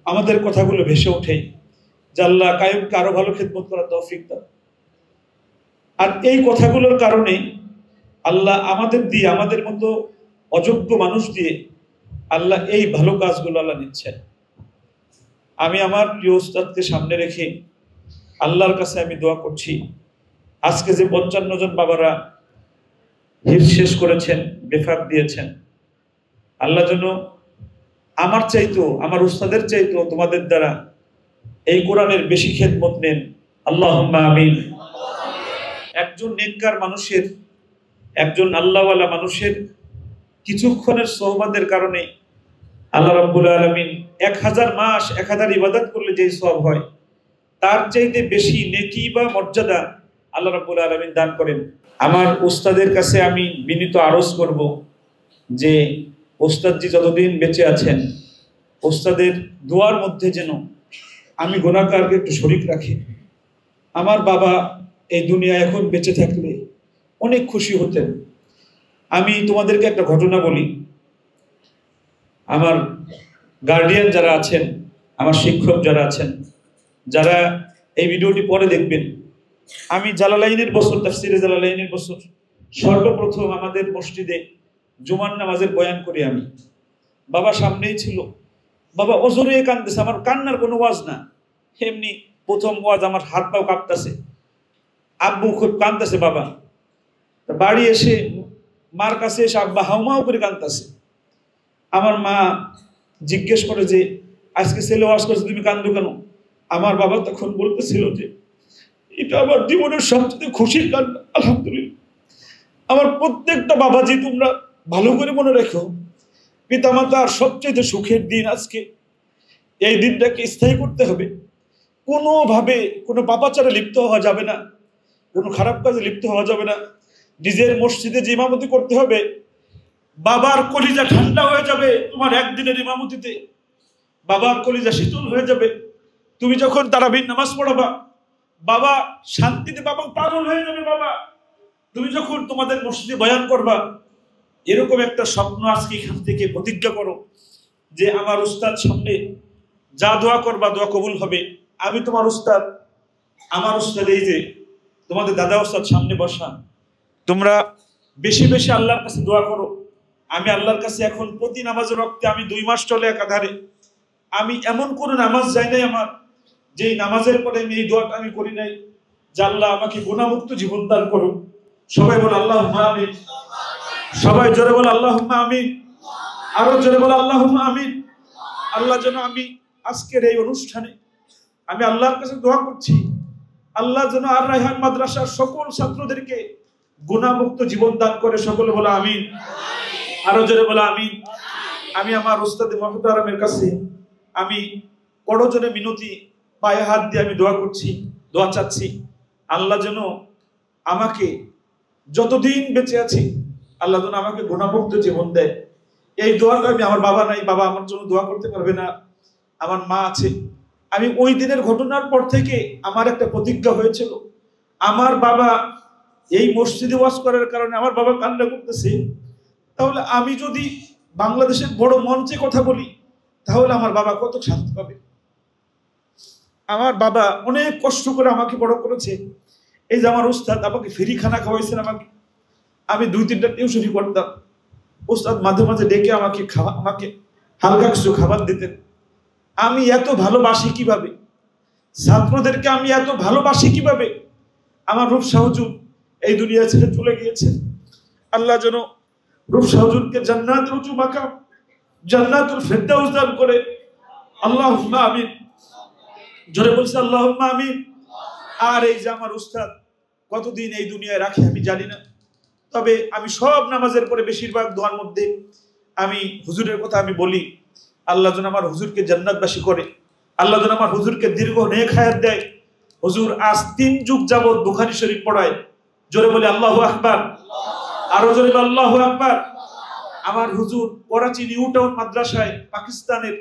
আমাদের কথাগুলো ভেসে ওঠে যে আল্লাহ কায়ুমকে আরো ভালো খেদমত করার তৌফিক দাও। আর এই কথাগুলোর কারণে আল্লাহ আমাদের দিয়ে, আমাদের মতো অযোগ্য মানুষ দিয়ে আল্লাহ এই ভালো কাজগুলো আল্লাহ নিচ্ছেন। আমি আমার প্রিয় উস্তাদকে সামনে রেখে আল্লাহর কাছে আমি দোয়া করছি, আজকে যে 55 জন বাবারা হিফজ শেষ করেছেন, বেফাক দিয়েছেন, আল্লাহ যেন আমার চাইতো, আমার উস্তাদের চাইতো তোমাদের দ্বারা এই কোরআনের বেশি খেদমত নেন। আল্লাহুম্মা আমিন। একজন নেককার মানুষের, একজন আল্লাহওয়ালা মানুষের কিছুক্ষণের সোহবতের কারণে আল্লাহ রাব্বুল আলামিন 1000 মাস 1000 ইবাদত করলে যে সওয়াব হয়, তার চাইতে বেশি নেকি বা মর্যাদা আল্লাহ রাব্বুল আলামিন দান করেন। আমার উস্তাদের কাছে আমি বিনীত আরজ করব যে উস্তাদজি যতদিন বেঁচে আছেন, উস্তাদের দোয়ার মধ্যে যেন আমি গুনাহগারকে একটু শরীক রাখি। আমার বাবা এই দুনিয়ায় এখন বেঁচে থাকলে অনেক খুশি হতেন। আমি তোমাদেরকে একটা ঘটনা বলি। আমার গার্ডিয়ান যারা আছেন, আমার শিক্ষক যারা আছেন, যারা এই ভিডিওটি পরে দেখবেন, আমি জালালাইনের বছর, তাফসিরে জালালাইনের বছর সর্বপ্রথম আমাদের মসজিদে জুমার নামাজের বয়ান করি আমি। বাবা সামনেই ছিল, বাবা অজরে কাঁদতেছে। আমার কান্নার কোনো ওয়াজ না, এমনি প্রথম ওয়াজ, আমার হাত পাও কাঁপতেছে, আব্বু খুব কাঁদতেছে। বাবা বাড়ি এসে মার কাছে এসে আব্বা হাউমাউ করে কাঁদতেছে। আমার মা জিজ্ঞেস করে যে আজকে ছেলে ওয়াজ করছে, তুমি কান্দো কেন? আমার বাবা তখন বলতেছিল যে এটা আমার জীবনের সবচেয়ে খুশির কান্না। আলহামদুলিল্লাহ। আমার প্রত্যেকটা বাবাজি তোমরা ভালো করে মনে রেখো, পিতামাতার সবচেয়ে সুখের দিন আজকে। এই দিনটাকে স্থায়ী করতে হবে। কোনোভাবে কোনো পাপাচারে লিপ্ত হওয়া যাবে না, কোনো খারাপ কাজে লিপ্ত হওয়া যাবে না। নিজের মসজিদে যে ইমামতি করতে হবে, বাবার কলিজা ঠান্ডা হয়ে যাবে তোমার একদিনের ইমামতিতে, বাবার কলিজা শীতল হয়ে যাবে। তুমি যখন তারাবির নামাজ পড়াবা, বাবা শান্তিতে, বাবা পাগল হয়ে যাবে। বাবা তুমি যখন তোমাদের মসজিদে বয়ান করবা, এরকম একটা স্বপ্ন আজকে এখান থেকে প্রতিজ্ঞা করো যে আমার উস্তাদ সামনে যা দোয়া করবা দোয়া কবুল হবে। আমি তোমার উস্তাদ, আমার উস্তাদ এই যে তোমাদের দাদা উস্তাদ সামনে বসা, তোমরা বেশি বেশি আল্লাহর কাছে দোয়া করো। আমি আল্লাহর কাছে এখন প্রতি নামাজের রক্তে আমি 2 মাস চলে একাধারে, আমি এমন কোনো নামাজ যাই নাই আমার যেই নামাজের পরে আমি এই দোয়াটা আমি করি নাই যে আল্লাহ আমাকে গুনাহমুক্ত জীবন দান করো। সবাই বল আল্লাহুম্মা আমিন। সবাই জোরে বল আল্লাহুম্মা আমিন। আরো জোরে বল আল্লাহুম্মা আমিন। আল্লাহ যেন আমি আজকের এই অনুষ্ঠানে আমি আল্লাহর কাছে দোয়া করছি, আল্লাহ যেন আর রায়হান মাদ্রাসার সকল ছাত্রদেরকে গুনাহমুক্ত জীবন দান করে। সকলে বলে আমিন। আরো জোরে বলে আমিন। আমি আমার উস্তাদ মুহতারামের কাছে আমি করজনে মিনতি পায়ে হাত দিয়ে আমি দোয়া করছি, দোয়া চাচ্ছি, আল্লাহ যেন আমাকে যতদিন বেঁচে আছি আল্লাহ যেন আমাকে গুনাহমুক্ত জীবন দেয়। এই দোয়াটা আমি, আমার বাবা নাই, বাবা আমার জন্য দোয়া করতে পারবে না, আমার মা আছে। আমি ওই দিনের ঘটনার পর থেকে আমার একটা প্রতিজ্ঞা হয়েছিল, আমার বাবা এই মসজিদে ওয়াজ করার কারণে আমার বাবা কান্না করতেছে, তাহলে আমি যদি বাংলাদেশের বড় মঞ্চে কথা বলি তাহলে আমার বাবা কত শান্তি পাবে। আমার বাবা অনেক কষ্ট করে আমাকে বড় করেছে। এই যে আমার উস্তাদ আমাকে ফ্রি খানা খাওয়াইছেন, আমি 2-3টা টিউশনি করতাম, উস্তাদ মাঝে মাঝে ডেকে আমাকে হালকা কিছু খাবার দিতেন। আমি এত ভালোবাসি কিভাবে ছাত্রদেরকে, আমি এত ভালোবাসি কিভাবে। আমার রূপসা হুজুর এই দুনিয়া ছেড়ে চলে গিয়েছে, আল্লাহ যেন রূপসা হুজুরকে জান্নাতের উঁচু মাকাম, জান্নাতুল ফেরদাউস দান করে। আল্লাহুম্মা আমিন। জোরে বলছি আল্লাহুম্মা আমিন। আর এই যে আমার উস্তাদ কতদিন এই দুনিয়ায় রাখে আমি জানি না, তবে আমি সব নামাজের পরে বেশিরভাগ দোয়ার মধ্যে আমি হুজুরের কথা আমি বলি, আল্লাহ যেন আমার হুজুরকে জান্নাতবাসী করে, আল্লাহ যেন আমার হুজুরকে দীর্ঘ নেক হায়াত দেয়। হুজুর আজ 3 যুগ যাবত বুখারী শরীফ পড়ায়। জোরে বলি আল্লাহু আকবার। আরো জোরে বলি আল্লাহু আকবার। আমার হুজুর করাচি নিউ টাউন মাদ্রাসায়, পাকিস্তানের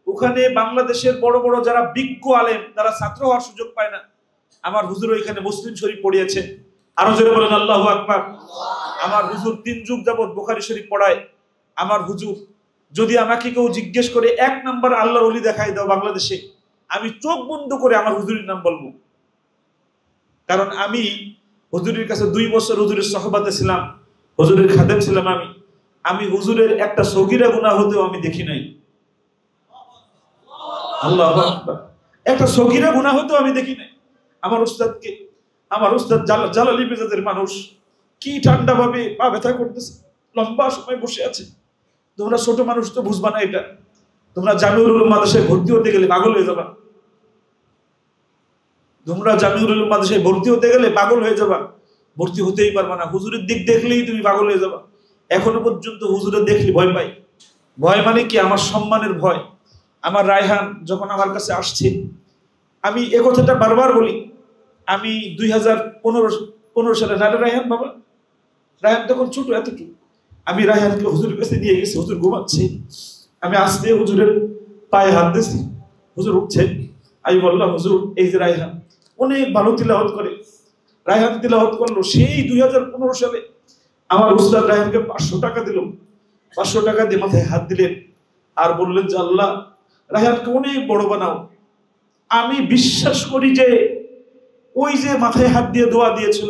ওখানে বাংলাদেশের বড় বড় যারা বিজ্ঞ আলেম তারা ছাত্র হওয়ার সুযোগ পায় না, আমার হুজুর ওইখানে মুসলিম শরীফ পড়িয়েছে। আরো জোরে বলেন আল্লাহু আকবার। আমার হুজুর 3 যুগ যাবত বুখারী শরীফ পড়ায়। আমার হুজুর যদি আমাকে কেউ জিজ্ঞেস করে 1 নাম্বার আল্লাহর ওলি দেখাই দাও বাংলাদেশে, আমি চোখ বন্ধ করে আমার হুজুরের নাম বলবো। কারণ আমি হুজুরের কাছে 2 বছর হুজুরের সহবাতে ছিলাম, হুজুরের খাদেম ছিলাম। আমি হুজুরের একটা সগীরা গুনাহ হতেও আমি দেখি নাই। আল্লাহু আকবার। একটা সগীরা গুনাহ হতেও আমি দেখি নাই। আমার উস্তাদকে আমার উস্তাদ জালালি মেজাজের মানুষ, কি ঠান্ডা ভাবে পা ব্যথা করতেছে, লম্বা সময় বসে আছে। তোমরা ছোট মানুষ তো বুঝবা না এটা। তোমরা জামিউল উলুম মাদ্রাসায় ভর্তি হতে গেলে পাগল হয়ে যাবা। তোমরা জামিউল উলুম মাদ্রাসায় ভর্তি হতে গেলে পাগল হয়ে যাবা, ভর্তি হতেই পারবা না। হুজুরের দিক দেখলেই তুমি পাগল হয়ে যাবা। এখনো পর্যন্ত হুজুরের দেখলে ভয় পাই। ভয় মানে কি? আমার সম্মানের ভয়। আমার রায়হান যখন আমার কাছে আসছে, আমি এ কথাটা বারবার বলি। আমি 2015 সালে, রায়হান বাবা, রায়হান তখন ছোট এতটুকু, আমি রায়হানকে হুজুরের কাছে নিয়ে গেছি। হুজুর ঘুমাচ্ছে, আমি আসতে হুজুরের পায়ে হাত দিয়েছি, হুজুর উঠছে। আমি বললাম, হুজুর এই যে রায়হান অনেক ভালো তিলাওয়াত করে। রায়হান তিলাওয়াত করলো সেই 2015 সালে। আমার উস্তাদ রায়হানকে 500 টাকা দিল। 500 টাকা দিয়ে মাথায় হাত দিলেন আর বললেন যে আল্লাহ রায়হানকে অনেক বড় বানাও। আমি বিশ্বাস করি যে ওই যে মাথায় হাত দিয়ে দোয়া দিয়েছিল,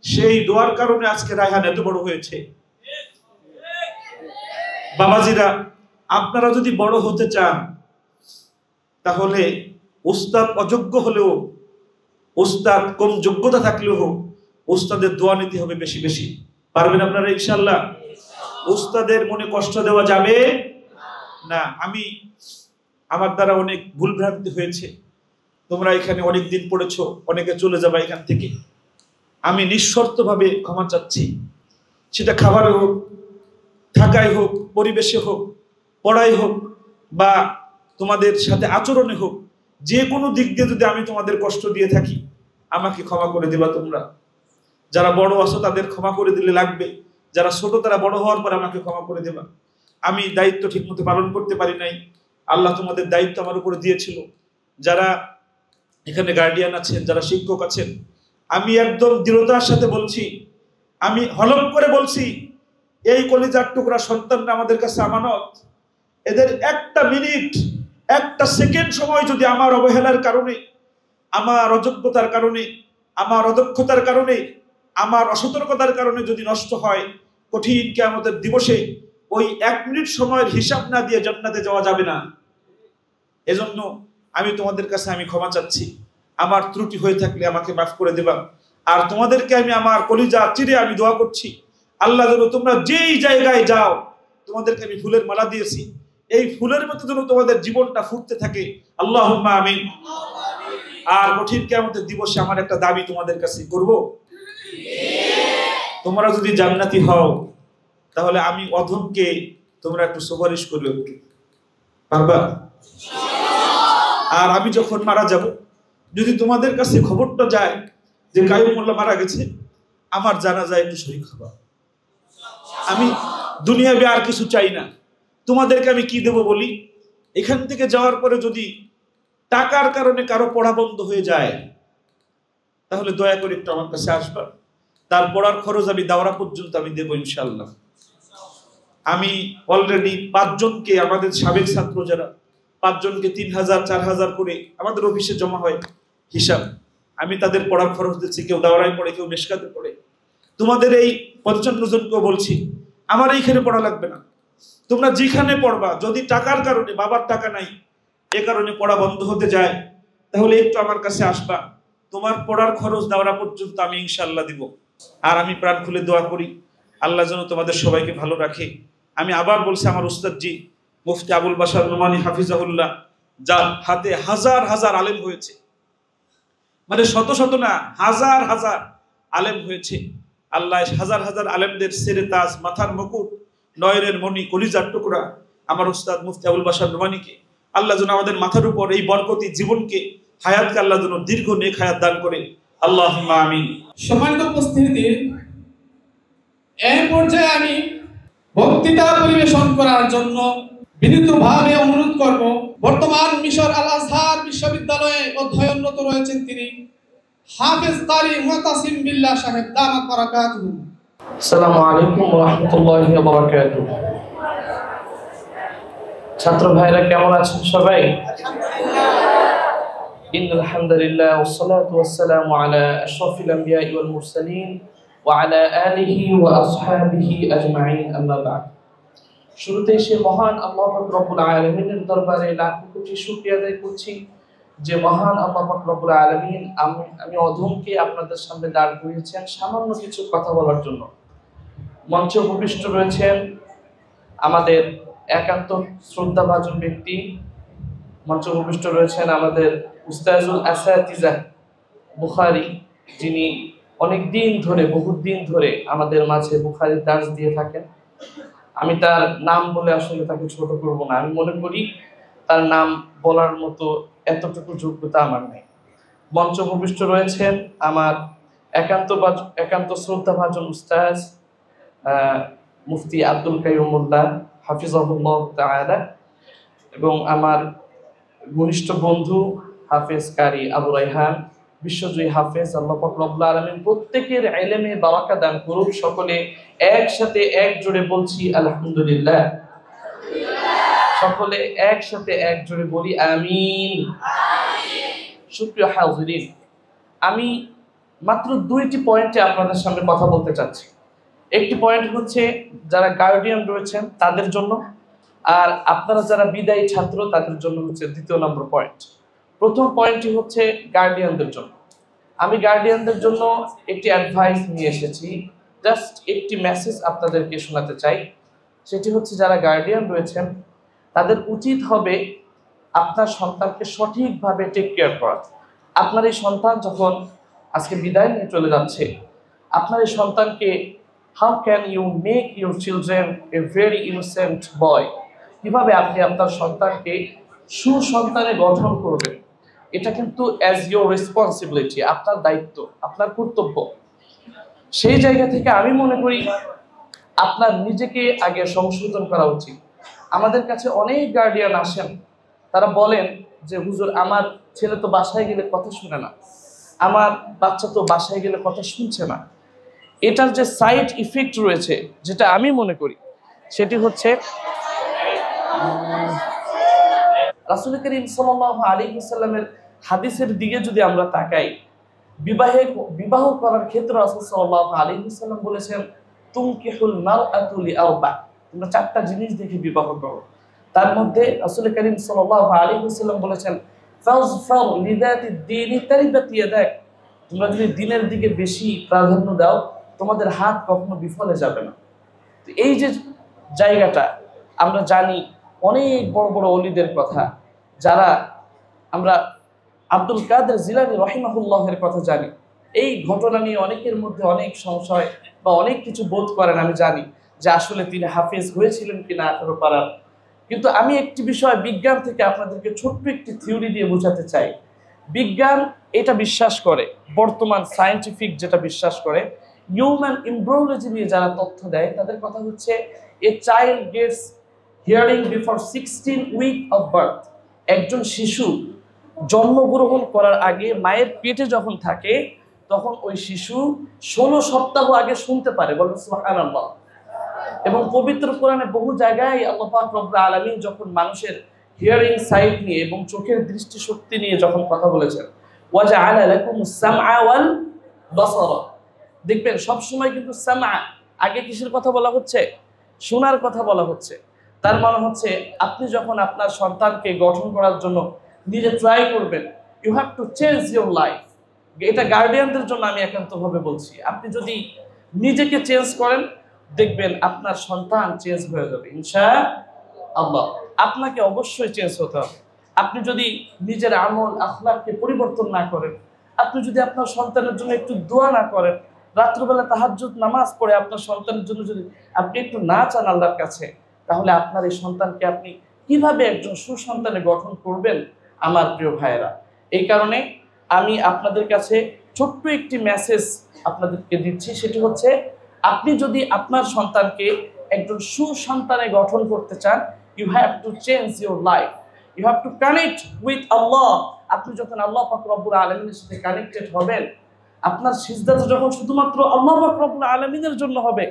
সেই দোয়ার কারণে আজকে রায়হান এত বড় হয়েছে। বাবাজিরা, আপনারা যদি বড় হতে চান তাহলে উস্তাদ অযোগ্য হলেও, উস্তাদ কম যোগ্যতা থাকলেও উস্তাদের দোয়া নিতে হবে বেশি বেশি। পারবেন আপনারা ইনশাআল্লাহ? উস্তাদের মনে কষ্ট দেওয়া যাবে না। আমার দ্বারা অনেক ভুল ভ্রান্তি হয়েছে। তোমরা এখানে অনেক দিন পড়েছো, অনেকে চলে যাবে এখান থেকে। আমি নিঃশর্তভাবে ক্ষমা চাচ্ছি। সেটা খাবারে হোক, থাকায় হোক, পরিবেশে হোক, পড়াই হোক, বা তোমাদের সাথে আচরণে হোক, যে কোনো দিক দিয়ে যদি আমি তোমাদের কষ্ট দিয়ে থাকি, আমাকে ক্ষমা করে দিবা তোমরা। যারা বড় আছো তাদের ক্ষমা করে দিলে লাগবে, যারা ছোট তারা বড় হওয়ার পর আমাকে ক্ষমা করে দেবা। আমি দায়িত্ব ঠিক মতো পালন করতে পারি নাই। আল্লাহ তোমাদের দায়িত্ব আমার উপরে দিয়েছিল। যারা এখানে গার্ডিয়ান আছেন, যারা শিক্ষক আছেন, আমি একদম দৃঢ়তার সাথে বলছি, আমি হলফ করে বলছি, এই কলিজার টুকরা সন্তানরা আমাদের কাছে আমানত। এদের একটা মিনিট, একটা সেকেন্ড সময় যদি আমার অবহেলার কারণে, আমার অযোগ্যতার কারণে, আমার অদক্ষতার কারণে, আমার অসতর্কতার কারণে যদি নষ্ট হয়, কঠিন কিয়ামতের দিবসে ওই 1 মিনিট সময়ের হিসাব না দিয়ে জান্নাতে যাওয়া যাবে না। এজন্য আমি তোমাদের কাছে ক্ষমা চাচ্ছি। আমার ত্রুটি হয়ে থাকলে আমাকে মাফ করে দেবা। আর তোমাদেরকে আমি আমার কলিজা চিরে আমি দোয়া করছি, আল্লাহ যেন তোমরা যেই জায়গায় যাও, তোমাদেরকে আমি ফুলের মালা দিয়েছি, এই ফুলের মতো যেন তোমাদের জীবনটা ফুটতে থাকে। আল্লাহুম্মা আমিন। আর কঠিন কিয়ামতের দিবসে আমার একটা দাবি তোমাদের কাছে করব, তোমরা যদি জান্নাতি হও তাহলে আমি অধমকে তোমরা একটু সুপারিশ করবে, একটু পারবা? আর আমি যখন মারা যাব, যদি তোমাদের কাছে খবরটা যায় যে কাইয়ুম মোল্লা মারা গেছে, আমার জানাজায় একটু শরীক হবা। আমি দুনিয়াবে আর কিছু চাই না। তোমাদেরকে আমি কি দেব বলি? এখান থেকে যাওয়ার পরে যদি টাকার কারণে কারো পড়া বন্ধ হয়ে যায়, তাহলে দয়া করে একটু আমার কাছে আসবা। তার পড়ার খরচ আমি দাওরা পর্যন্ত আমি দেবো ইনশাআল্লাহ। আমি অলরেডি 5 জনকে, আমাদের সাবেক ছাত্র যারা, 5 জনকে 3000 4000 করে আমাদের অফিসে জমা হয় হিসাব, আমি তাদের পড়ার খরচ দিচ্ছি। কেউ দাওরায় পড়ে, কেউ মেশকাতে পড়ে। তোমাদের এই 55 জনকেও বলছি, আমার এইখানে পড়া লাগবে না, তোমরা যেখানে পড়বা, যদি টাকার কারণে, বাবার টাকা নাই, এ কারণে পড়া বন্ধ হতে যায়, তাহলে একটু আমার কাছে আসবা। তোমার পড়ার খরচ দাওরা পর্যন্ত আমি ইনশাআল্লাহ দিব। আর আমি প্রাণ খুলে দোয়া করি আল্লাহ যেন তোমাদের সবাইকে ভালো রাখে। আমি আবার বলছি, আমার উস্তাদজি মুফতি আবুল বাশার নোমানী হাফিজাহুল্লাহ, যার হাতে হাজার হাজার আলেম হয়েছে, মানে শত শত না, হাজার হাজার আলেম হয়েছে। আল্লাহ হাজার হাজার আলেমদের সেরে তাজ, মাথার মুকুট, নয়নের মণি, কলিজার টুকরা আমার উস্তাদ মুফতি আবুল বাশার নোমানীকে আল্লাহ যেন আমাদের মাথার উপর এই বরকতি জীবনকে, হায়াতকে আল্লাহ যেন দীর্ঘ নেক হায়াত দান করে। আল্লাহুম্মা আমিন। সম্মানিত উপস্থিতি, এই পর্যায়ে আমি বক্তৃতা পরিবেশন করার জন্য বিনীতভাবে অনুরোধ করব, বর্তমান মিশর আল আজহার বিশ্ববিদ্যালয়ে অধ্যয়নরত রয়েছেন তিনি হাফেজ কারি মুতাসিম বিল্লাহ সাহেব, দামাত বারাকাতুহু। আসসালামু আলাইকুম ওয়া রাহমাতুল্লাহি ওয়া বারাকাতুহু। ছাত্র ভাইরা কেমন আছেন সবাই? ইন্নাল হামদুলিল্লাহ ওয়াস সালাতু ওয়াস সালামু আলা আশরাফিল আমবিয়াই ওয়াল মুরসালিন ওয়া আলা আলিহি ওয়া আসহাবিহি আজমাইন, আম্মা বা'দ। শুরুতেই সে মহান আল্লাহ পাক রব্বুল আলামিনের দরবারে লাখো কোটি শুকরিয়া আদায় করছি যে মহান আল্লাহ পাক রব্বুল আলামিন আমি অধমকে আপনাদের সামনে দাঁড় করিয়েছেন সামান্য কিছু কথা বলার জন্য। মঞ্চে উপবিষ্ট রয়েছেন আমাদের একান্ত শ্রদ্ধাভাজন ব্যক্তি, মঞ্চে উপবিষ্ট রয়েছেন আমাদের উস্তাজুল আসাতিজা বুখারী, যিনি অনেক দিন ধরে বহুত দিন ধরে আমাদের মাঝে বুখারীর দার্স দিয়ে থাকেন। আমি তার নাম বলে আসলে তাকে ছোট করব না, আমি মনে করি তার নাম বলার মতো এতটুকু যোগ্যতা আমার নেই। মঞ্চ উপবিষ্ট রয়েছেন আমার একান্ত শ্রদ্ধাভাজন উস্তাজ মুফতি আব্দুল কাইয়ুমুল্লাহ হাফিজাহুল্লাহ তাআলা, এবং আমার ঘনিষ্ঠ বন্ধু হাফেজ কারি আবু রায়হান, বিশ্বজয়ী হাফেজ। আল্লাহ পাক রব্বুল আলামিন প্রত্যেকের ইলমে বারাকা দান করুক। সকলে একসাথে এক জোড়ে বলছি আলহামদুলিল্লাহ। সকলে একসাথে এক জোড়ে বলি আমিন। সুপ্রিয় হাজিরিন, আমি মাত্র দুইটি পয়েন্টে আপনাদের সামনে কথা বলতে চাচ্ছি। একটি পয়েন্ট হচ্ছে যারা গার্ডিয়ান রয়েছেন তাদের জন্য, আর আপনারা যারা বিদায়ী ছাত্র তাদের জন্য হচ্ছে দ্বিতীয় নম্বর পয়েন্ট। প্রথম পয়েন্টটি হচ্ছে গার্ডিয়ানদের জন্য। আমি গার্ডিয়ানদের জন্য একটি অ্যাডভাইস নিয়ে এসেছি, জাস্ট একটি মেসেজ আপনাদেরকে শোনাতে চাই। সেটি হচ্ছে যারা গার্ডিয়ান রয়েছেন তাদের উচিত হবে আপনার সন্তানকে সঠিকভাবে টেক কেয়ার করা। আপনার এই সন্তান যখন আজকে বিদায় নিয়ে চলে যাচ্ছে, আপনার এই সন্তানকে how can you make your children a very innocent boy, কিভাবে আপনি আপনার সন্তানকে সুসন্তানে গঠন করবেন, এটা কিন্তু অ্যাজ ইউর রেসপন্সিবিলিটি, আপনার দায়িত্ব, আপনার কর্তব্য। সেই জায়গা থেকে আমি মনে করি আপনার নিজেকে আগে সংশোধন করা উচিত। আমাদের কাছে অনেক গার্ডিয়ান আসেন, তারা বলেন যে হুজুর আমার ছেলে তো বাসায় গেলে কথা শুনে না, আমার বাচ্চা তো বাসায় গেলে কথা শুনছে না। এটার যে সাইড ইফেক্ট রয়েছে, যেটা আমি মনে করি সেটি হচ্ছে রাসূল করিম সাল্লাল্লাহু আলাইহি ওয়াসাল্লামের হাদিসের দিকে যদি আমরা তাকাই, বিবাহ করার ক্ষেত্রে রাসূল সাল্লাল্লাহু আলাইহি ওয়াসাল্লাম বলেছেন তুনকিহুল মারআতু লিআরবা, তোমরা চারটা জিনিস দেখে বিবাহ করো। তার মধ্যে রাসূল করিম সাল্লাল্লাহু আলাইহি ওয়াসাল্লাম বলেছেন ফাজফার লিযাতিদ দীনি তারিবাত ইয়াদাক, তোমরা যদি দ্বীনের দিকে বেশি প্রাধান্য দাও তোমাদের হাত কখনো বিফলে যাবে না। তো এই যে জায়গাটা আমরা জানি অনেক বড় বড় ওলিদের কথা, যারা আমরা আব্দুল কাদের জিলানী রহিমাহুল্লাহের কথা জানি, এই ঘটনা নিয়ে অনেকের মধ্যে অনেক সংশয় বা অনেক কিছু বোধ করেন। আমি জানি যে আসলে তিনি হাফেজ হয়েছিলেন কিনা 18 পারার, কিন্তু আমি একটি বিষয় বিজ্ঞান থেকে আপনাদেরকে ছোট্ট একটি থিওরি দিয়ে বোঝাতে চাই। বিজ্ঞান এটা বিশ্বাস করে, বর্তমান সায়েন্টিফিক যেটা বিশ্বাস করে, হিউম্যান এমব্রিওলজি নিয়ে যারা তথ্য দেয় তাদের কথা হচ্ছে a child gets hearing before 16 week of birth. একজন শিশু জন্মগ্রহণ করার আগে মায়ের পেটে যখন থাকে তখন ওই শিশু 16 সপ্তাহ আগে শুনতে পারে, বলেন সুবহানাল্লাহ। এবং পবিত্র কোরআনে বহু জায়গায় আল্লাহ পাক রব্বুল আলামিন যখন মানুষের হিয়ারিং সাইট নিয়ে এবং চোখের দৃষ্টিশক্তি নিয়ে যখন কথা বলেছেন, ওয়াজআলা লাকুমুস সামআ ওয়াল বাসারা, দেখবেন সবসময় কিন্তু সামআ আগে কিসের কথা বলা হচ্ছে? শোনার কথা বলা হচ্ছে। তার মানে হচ্ছে আপনি যখন আপনার সন্তানকে গঠন করার জন্য নিজে ট্রাই করবেন, you have to change your life. এটা গার্ডিয়ানদের জন্য আমি একান্তভাবে বলছি। আপনি যদি নিজেকে চেঞ্জ করেন দেখবেন আপনার সন্তান চেঞ্জ হয়ে যাবে ইনশাআল্লাহ। আপনাকে অবশ্যই চেঞ্জ হতে হবে। আপনি যদি নিজের আমল আখলাককে পরিবর্তন না করেন, আপনি যদি আপনার সন্তানের জন্য একটু দোয়া না করেন, রাত্রিবেলা তাহাজ্জুদ নামাজ পড়ে আপনার সন্তানের জন্য যদি আপনি একটু না চান আল্লাহর কাছে, তাহলে আপনার এই সন্তানকে আপনি কিভাবে একজন সুসন্তানে গঠন করবেন আমার প্রিয় ভাইয়েরা? এই কারণে আমি আপনাদের কাছে ছোট্ট একটি মেসেজ আপনাদেরকে দিচ্ছি, সেটি হচ্ছে আপনি যদি আপনার সন্তানকে একজন সুসন্তানে গঠন করতে চান, you have to change your life, you have to connect with আল্লাহ। আপনি যখন আল্লাহ পাক রব্বুল আলামিনের সাথে কানেক্টেড হবেন, আপনার সিজদাটা যখন শুধুমাত্র আল্লাহ পাক রব্বুল আলামিনের জন্য হবে,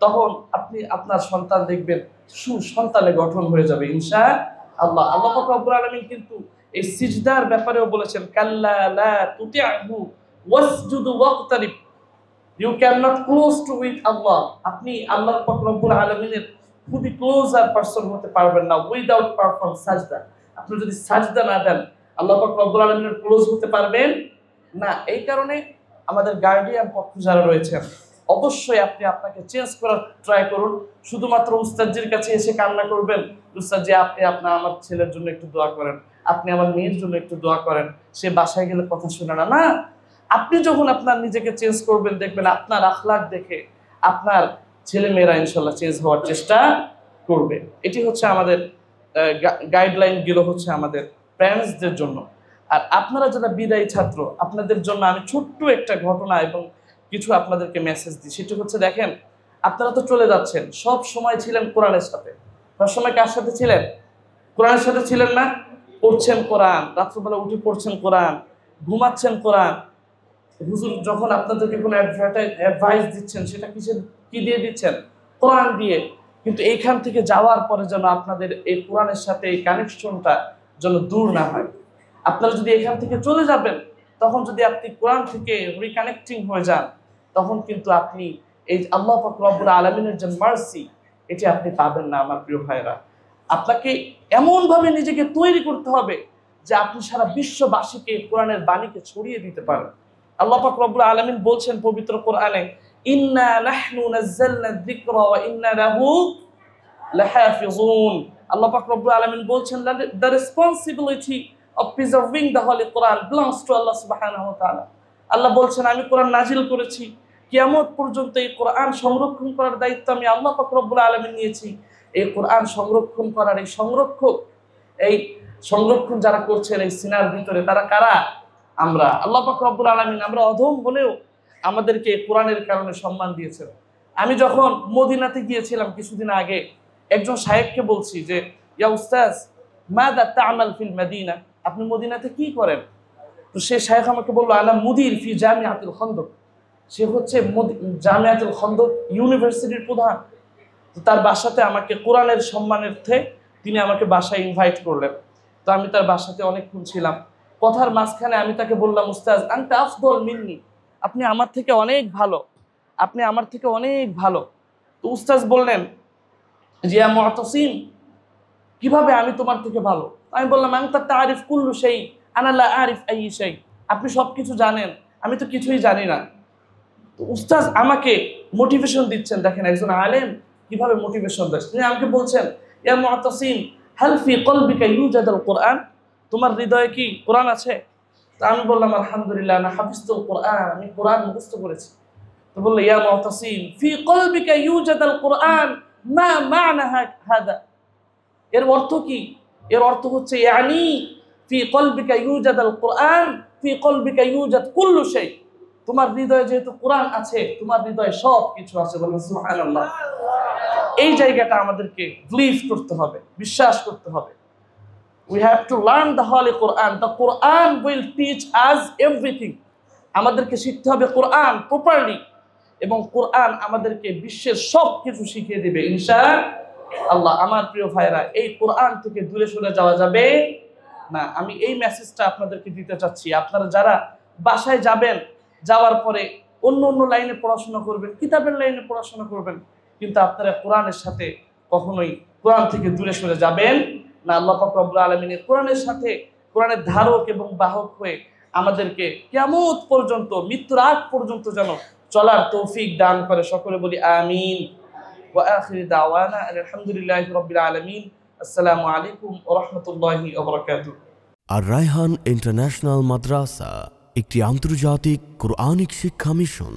তখন আপনি আপনার সন্তান দেখবেন সুসন্তানে গঠন হয়ে যাবে ইনশাআল্লাহ। আল্লাহ পাক রব্বুল আলামিন কিন্তু এই সিজদার ব্যাপারেও বলেছেন কাল্লা লা তুতি'হু ওয়াসজুদু ওয়াকতারিব, you can not close to with আল্লাহ। আপনি আল্লাহ পাক রব্বুল আলামিনের খুবই ক্লোজার পারসন হতে পারবেন না উইদাউট পারফর্ম সাজদা। আপনি যদি সাজদা না দেন আল্লাহ পাক রব্বুল আলামিনের ক্লোজ হতে পারবেন না। এই কারণে আমাদের গার্ডিয়ান পক্ষ যারা রয়েছেন, অবশ্যই আপনি আপনাকে চেঞ্জ করার ট্রাই করুন। শুধুমাত্র উস্তাদজির কাছে এসে কান্না করবেন, উস্তাদজি আপনি আমার ছেলের জন্য একটু দোয়া করেন, আপনি আমার মেয়ের জন্য একটু দোয়া করেন, সে বাসায় গেলে কথা শুনে না। না, আপনি যখন আপনার নিজেকে চেঞ্জ করবেন, দেখবেন আপনার আখলাক দেখে আপনার ছেলে মেয়েরা ইনশাল্লাহ চেঞ্জ হওয়ার চেষ্টা করবে। এটি হচ্ছে আমাদের গাইডলাইন গুলো হচ্ছে আমাদের প্যারেন্টসদের জন্য। আর আপনারা যারা বিদায়ী ছাত্র, আপনাদের জন্য আমি ছোট্ট একটা ঘটনা এবং কিছু আপনাদেরকে মেসেজ দিই। সেটি হচ্ছে, দেখেন আপনারা তো চলে যাচ্ছেন, সব সময় ছিলেন কোরআনের সাথে। সব সময় কার সাথে ছিলেন? কোরআনের সাথে ছিলেন না? পড়ছেন কোরআন, রাত্রবেলা উঠে পড়ছেন কোরআন, ঘুমাচ্ছেন কোরআন। হুজুর যখন আপনাদেরকে কোনো অ্যাডভাইস দিচ্ছেন, সেটা কি দিয়ে দিচ্ছেন? কোরআন দিয়ে। কিন্তু এইখান থেকে যাওয়ার পরে যেন আপনাদের এই কোরআনের সাথে এই কানেকশনটা যেন দূর না হয়। আপনারা যদি এখান থেকে চলে যাবেন, তখন যদি আপনি কোরআন থেকে রিকানেক্টিং হয়ে যান, তখন কিন্তু আপনি এই আল্লাহ পাক রব্বুল আলামিনের যে মার্সি, এটি আপনি পাবেন না আমার প্রিয় ভাইরা। আপনাকে এমনভাবে নিজেকে তৈরি করতে হবে যে আপনি সারা বিশ্ববাসীকে কোরআনের বাণীকে ছড়িয়ে দিতে পারেন। আল্লাহ পাক রব্বুল আলামিন বলছেন পবিত্র কোরআনে, ইন্না নাহনু নাযালনা যিকরা ওয়া ইন্না লাহু লাহাফিজুন। আল্লাহ পাক রব্বুল আলামিন বলছেন, the responsibility of preserving the holy Quran belongs to Allah subhanahu wa ta'ala. আল্লাহ বলছেন, আমি কোরআন নাজিল করেছি, কিয়ামত পর্যন্ত এই কোরআন সংরক্ষণ করার দায়িত্ব আমি আল্লাহ পাক রব্বুল আলামিন নিয়েছি। এই কোরআন সংরক্ষণ করার এই সংরক্ষণ যারা করছেন এই সিনার ভিতরে, তারা কারা? আমরা। আল্লাহ পাক রব্বুল আলামিন আমরা অধম হলেও আমাদেরকে কোরআনের কারণে সম্মান দিয়েছেন। আমি যখন মদিনাতে গিয়েছিলাম কিছুদিন আগে, একজন শায়েখকে বলছি যে, ইয়া উস্তাজ মাযা তা'মাল ফিল মদিনা, আপনি মদিনাতে কি করেন? তো সে শায়েখ আমাকে বলল, আনা মুদির ফি জামিআতুল খন্দক। সে হচ্ছে জামিআতুল খন্দক ইউনিভার্সিটির প্রধান। তো তার বাসাতে আমাকে কোরআনের সম্মানার্থে তিনি আমাকে বাসায় ইনভাইট করলেন। তো আমি তার বাসাতে অনেকক্ষণ ছিলাম। কথার মাঝখানে আমি তাকে বললাম, উস্তাজ আনতা আফদল মিন্নি, আপনি আমার থেকে অনেক ভালো, আপনি আমার থেকে অনেক ভালো। তো উস্তাজ বললেন, জিয়া মুতাসিম, কিভাবে আমি তোমার থেকে ভালো? আমি বললাম, আনতা তারিফ কুল্লু শাই আনা লা আরিফ আই শাই, আপনি সব কিছু জানেন, আমি তো কিছুই জানি না। তো উস্তাজ আমাকে মোটিভেশন দিচ্ছেন। দেখেন একজন আলেম কিভাবে মোটিভেশন দেয়। তিনি আমাকে বলছেন, ইয়া মুতাসিম হাল ফি কলবিকা ইউজাদুল কোরআন, তোমার হৃদয়ে কি কোরআন আছে? তো আমি বললাম, আলহামদুলিল্লাহ আনা হাফিজতুল কোরআন, আমি কোরআন মুখস্থ করেছি। তো বলল, ইয়া মুতাসিম ফি কলবিকা ইউজাদুল কোরআন মা মা'না হাদা, এর অর্থ কি? এর অর্থ হচ্ছে, ইয়ানি ফি কলবিকা ইউজাদুল কোরআন ফি কলবিকা ইউজাদ কুল্লু শাই, তোমার হৃদয়ে যেহেতু কোরআন আছে, তোমার হৃদয়ে সব কিছু আছে। বলুন সুবহানাল্লাহ। এই জায়গাটা আমাদেরকে বিলিভ করতে হবে, বিশ্বাস করতে হবে। We have to learn the Holy Quran. The Quran will teach us everything. আমাদেরকে শিখতে হবে কোরআন প্রপারলি, এবং কোরআন আমাদেরকে বিশ্বের সব কিছু শিখিয়ে দিবে ইনশাআল্লাহ। আমার প্রিয় ভাইরা, এই কোরআন থেকে দূরে সরে যাওয়া যাবে না। আমি এই মেসেজটা আপনাদেরকে দিতে চাচ্ছি। আপনারা যারা বাসায় যাবেন, যাওয়ার পরে অন্য লাইনে পড়াশোনা করবেন, কিতাবের লাইনে পড়াশোনা করবেন, কিন্তু আপনারা কোরআনের সাথে কখনোই কোরআন থেকে দূরে সরে যাবেন না। আল্লাহ পাক রব্বুল আলামিনের কোরআনের সাথে, কোরআনের ধারক এবং বাহক হয়ে আমাদেরকে কিয়ামত পর্যন্ত, মৃত্যুর আগ পর্যন্ত যেন চলার তৌফিক দান করে। সকলে বলি আমিন। ওয়া আখিরু দাওয়ানা আলহামদুলিল্লাহি রাব্বিল আলামিন। আসসালামু আলাইকুম ওয়া রাহমাতুল্লাহি ওয়া বারাকাতুহু। আর রায়হান ইন্টারন্যাশনাল মাদ্রাসা একটি আন্তর্জাতিক কোরআনিক শিক্ষা মিশন।